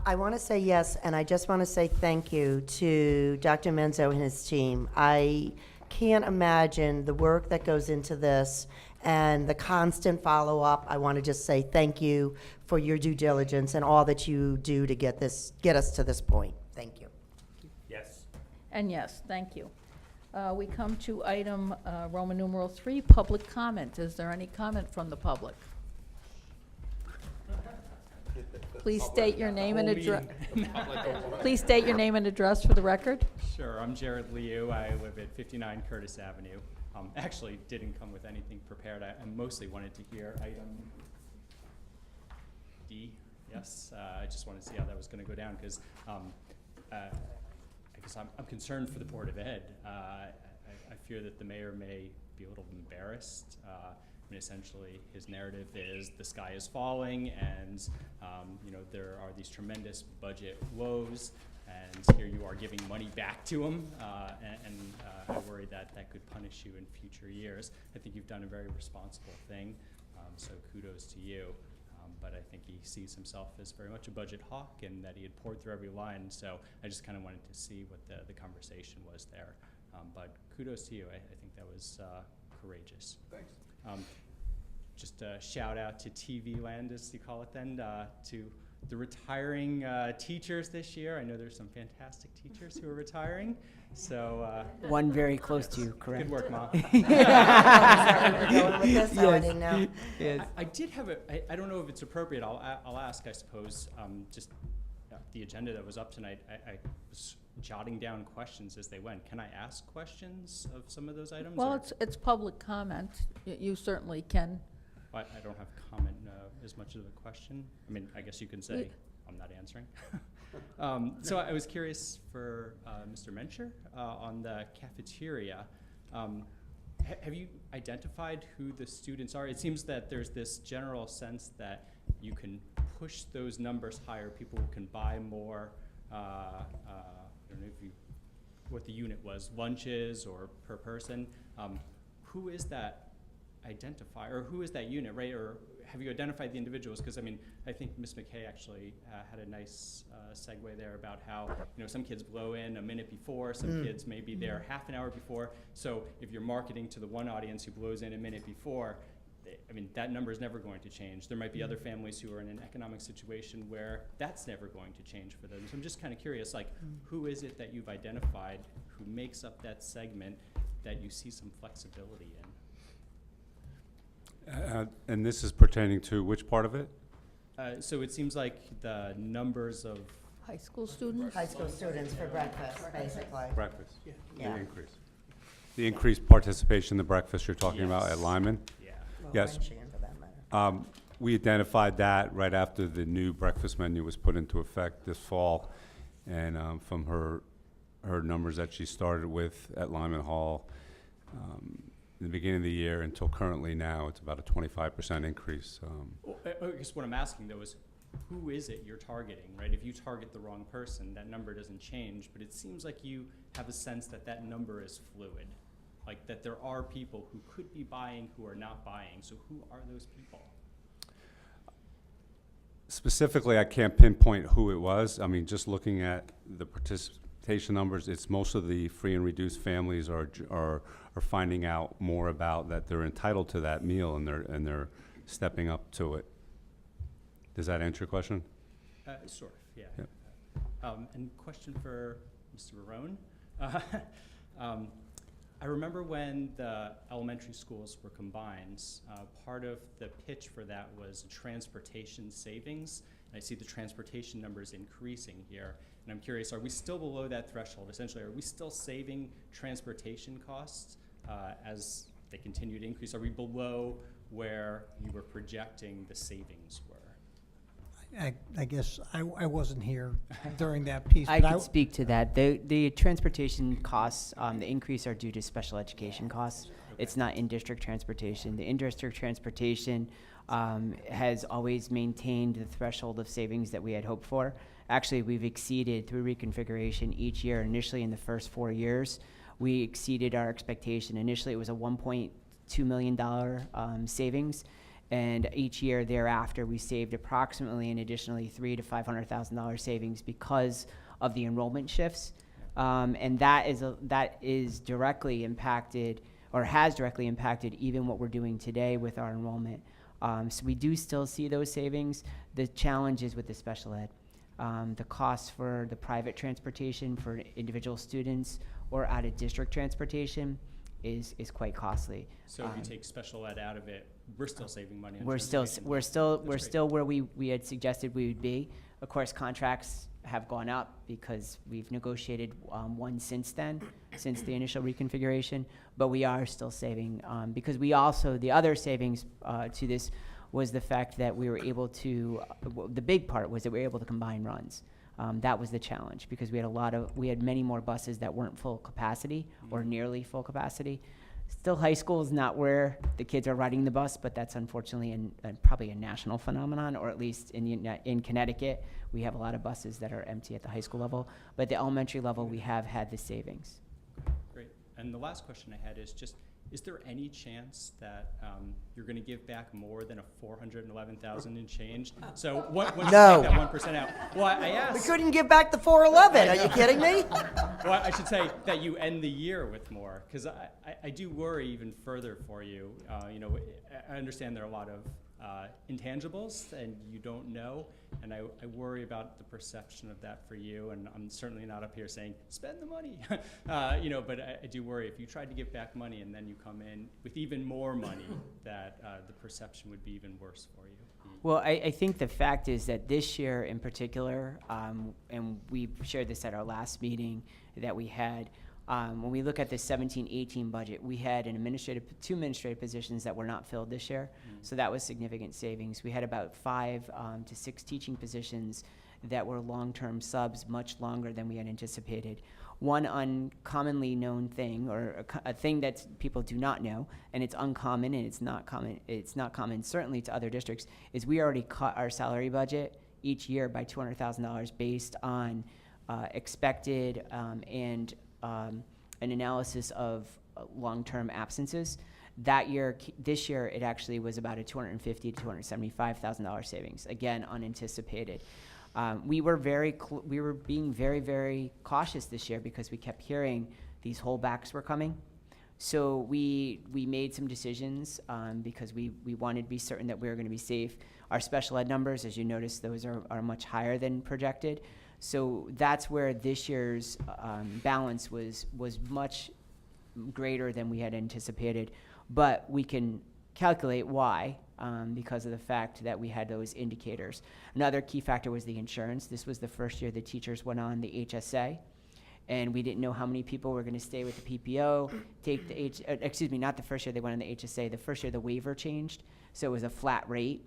I want to say yes, and I just want to say thank you to Dr. Menzo and his team. I can't imagine the work that goes into this and the constant follow-up. I want to just say thank you for your due diligence and all that you do to get us to this point. Thank you. Yes. And yes, thank you. We come to item Roman numeral 3, public comment. Is there any comment from the public? Please state your name and Whole address. meeting. Please state your name and address for the record. Sure, I'm Jared Liu. I live at 59 Curtis Avenue. Actually, didn't come with anything prepared. I mostly wanted to hear item D. Yes, I just wanted to see how that was going to go down because I guess I'm concerned for the Board of Ed. I fear that the mayor may be a little embarrassed. I mean, essentially, his narrative is the sky is falling, and you know, there are these tremendous budget woes, and here you are giving money back to him, and I worry that that could punish you in future years. I think you've done a very responsible thing, so kudos to you. But I think he sees himself as very much a budget hawk, and that he had poured through every line. So I just kind of wanted to see what the conversation was there. But kudos to you. I think that was courageous. Thanks. Just a shout out to TV Land, as you call it then, to the retiring teachers this year. I know there's some fantastic teachers who are retiring. So One very close to you, correct? good work, Mom. We're going with this, so I didn't know. I did have I don't know if it's appropriate, I'll ask, I suppose, just the agenda that was up tonight, I was jotting down questions as they went. Can I ask questions of some of those items? Well, or- it's public comment. You certainly can. I don't have comment as much of a question. I mean, I guess you can say I'm not answering. So I was curious for Mr. Mencher on the cafeteria. Have you identified who the students are? It seems that there's this general sense that you can push those numbers higher. People can buy more. I don't know what the unit was, lunches or per person. Who is that identify, or who is that unit, right? Or have you identified the individuals? Because I mean, I think Ms. McKay actually had a nice segue there about how, you know, some kids blow in a minute before, some kids may be there half an hour before. So if you're marketing to the one audience who blows in a minute before, I mean, that number is never going to change. There might be other families who are in an economic situation where that's never going to change for them. So I'm just kind of curious, like, who is it that you've identified who makes up that segment that you see some flexibility in? And this is pertaining to which part of it? So it seems like the numbers of, High school students? High school students for breakfast, basically. Breakfast. Yeah. The increase. The increased participation in the breakfast you're talking about at Yes. Lyman? yeah. Well, Yes. Michigan, for that matter. We identified that right after the new breakfast menu was put into effect this fall. And from her numbers that she started with at Lyman Hall, in the beginning of the year until currently now, it's about a 25% increase. Well, I guess what I'm asking though is, who is it you're targeting, right? If you target the wrong person, that number doesn't change, but it seems like you have a sense that that number is fluid. Like that there are people who could be buying who are not buying, so who are those people? Specifically, I can't pinpoint who it was. I mean, just looking at the participation numbers, it's most of the free and reduced families are finding out more about that they're entitled to that meal, and they're stepping up to it. Does that answer your question? Sort of, yeah. Yep. And question for Mr. Barone. I remember when the elementary schools were combined, part of the pitch for that was transportation savings. And I see the transportation numbers increasing here. And I'm curious, are we still below that threshold? Essentially, are we still saving transportation costs as they continue to increase? Are we below where you were projecting the savings were? I guess I wasn't here during that piece. I but could speak to that. The transportation costs, the increase are due to special education costs. It's not in-district transportation. The in-district transportation has always maintained the threshold of savings that we had hoped for. Actually, we've exceeded through reconfiguration each year. Initially, in the first 4 years, we exceeded our expectation. Initially, it was a $1.2 million savings. And each year thereafter, we saved approximately an additionally $300,000 to $500,000 savings because of the enrollment shifts, and that is directly impacted, or has directly impacted, even what we're doing today with our enrollment. So we do still see those savings. The challenge is with the special ed, the costs for the private transportation for individual students or out of district transportation is quite costly. So if you take special ed out of it, we're still saving money on We're still, transportation. we're still, That's we're great. still where we had suggested we would be. Of course, contracts have gone up because we've negotiated one since then, since the initial reconfiguration, but we are still saving, because we also, the other savings to this was the fact that we were able to, the big part was that we were able to combine runs. That was the challenge, because we had many more buses that weren't full capacity or nearly full capacity. Still, high school is not where the kids are riding the bus, but that's unfortunately probably a national phenomenon, or at least in Connecticut, we have a lot of buses that are empty at the high school level. But the elementary level, we have had the savings. Great. And the last question I had is just, is there any chance that you're going to give back more than a $411,000 and change? So once you take No. that 1% out, well, I We asked. couldn't give back the 411. Are you kidding me? Well, I should say that you end the year with more, because I do worry even further for you. You know, I understand there are a lot of intangibles and you don't know, and I worry about the perception of that for you, and I'm certainly not up here saying, spend the money, you know, but I do worry if you tried to give back money and then you come in with even more money, that the perception would be even worse for you. Well, I think the fact is that this year in particular, and we shared this at our last meeting that we had, when we look at the 17-18 budget, we had two administrative positions that were not filled this year. So that was significant savings. We had about 5 to 6 teaching positions that were long-term subs, much longer than we had anticipated. One uncommonly known thing, or a thing that people do not know, and it's uncommon and it's not common certainly to other districts, is we already cut our salary budget each year by $200,000 based on expected and an analysis of long-term absences. This year, it actually was about a $250,000 to $275,000 savings. Again, unanticipated. We were being very, very cautious this year because we kept hearing these holdbacks were coming. So we made some decisions because we wanted to be certain that we were going to be safe. Our special ed numbers, as you notice, those are much higher than projected. So that's where this year's balance was much greater than we had anticipated. But we can calculate why, because of the fact that we had those indicators. Another key factor was the insurance. This was the first year the teachers went on the HSA, and we didn't know how many people were going to stay with the PPO, take the not the first year they went on the HSA, the first year the waiver changed, so it was a flat rate.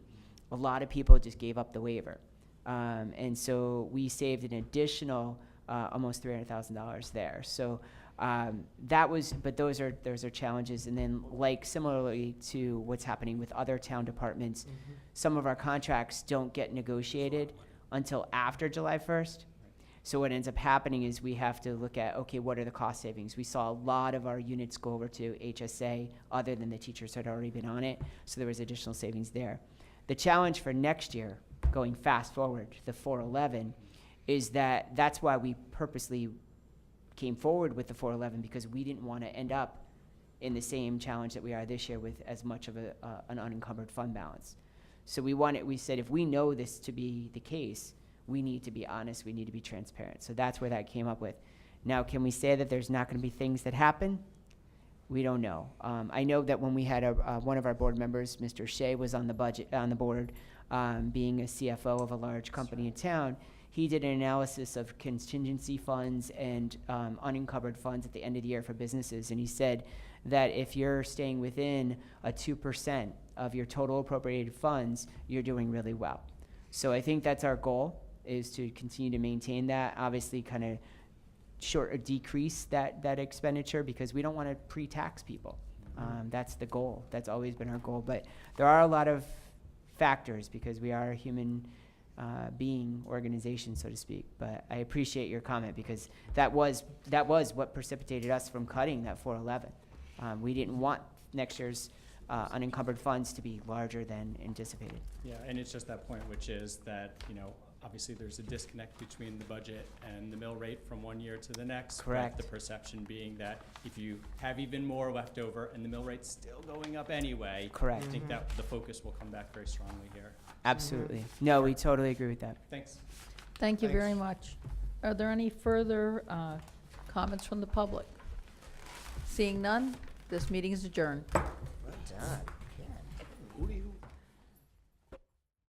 A lot of people just gave up the waiver. And so we saved an additional almost $300,000 there. So but those are challenges. And then, like similarly to what's happening with other town departments, some of our contracts don't get negotiated until after July 1st. So what ends up happening is we have to look at, okay, what are the cost savings? We saw a lot of our units go over to HSA other than the teachers had already been on it. So there was additional savings there. The challenge for next year, going fast forward, the 411, is that's why we purposely came forward with the 411, because we didn't want to end up in the same challenge that we are this year with as much of an unencumbered fund balance. So we said if we know this to be the case, we need to be honest, we need to be transparent. So that's where that came up with. Now, can we say that there's not going to be things that happen? We don't know. I know that when we had one of our board members, Mr. Shea, was on the board, being a CFO of a large company in town. He did an analysis of contingency funds and unencumbered funds at the end of the year for businesses, and he said that if you're staying within a 2% of your total appropriated funds, you're doing really well. So I think that's our goal, is to continue to maintain that. Obviously, kind of decrease that expenditure, because we don't want to pre-tax people. That's the goal. That's always been our goal. But there are a lot of factors, because we are a human being organization, so to speak. But I appreciate your comment, because that was what precipitated us from cutting that 411. We didn't want next year's unencumbered funds to be larger than anticipated. Yeah, and it's just that point, which is that, you know, obviously there's a disconnect between the budget and the mill rate from one year to the next. Correct. With the perception being that if you have even more left over and the mill rate's still going up anyway. Correct. I think that the focus will come back very strongly here. Absolutely. No, we totally agree with that. Thanks. Thank you very much. Are there any further comments from the public? Seeing none, This meeting is adjourned. Well done.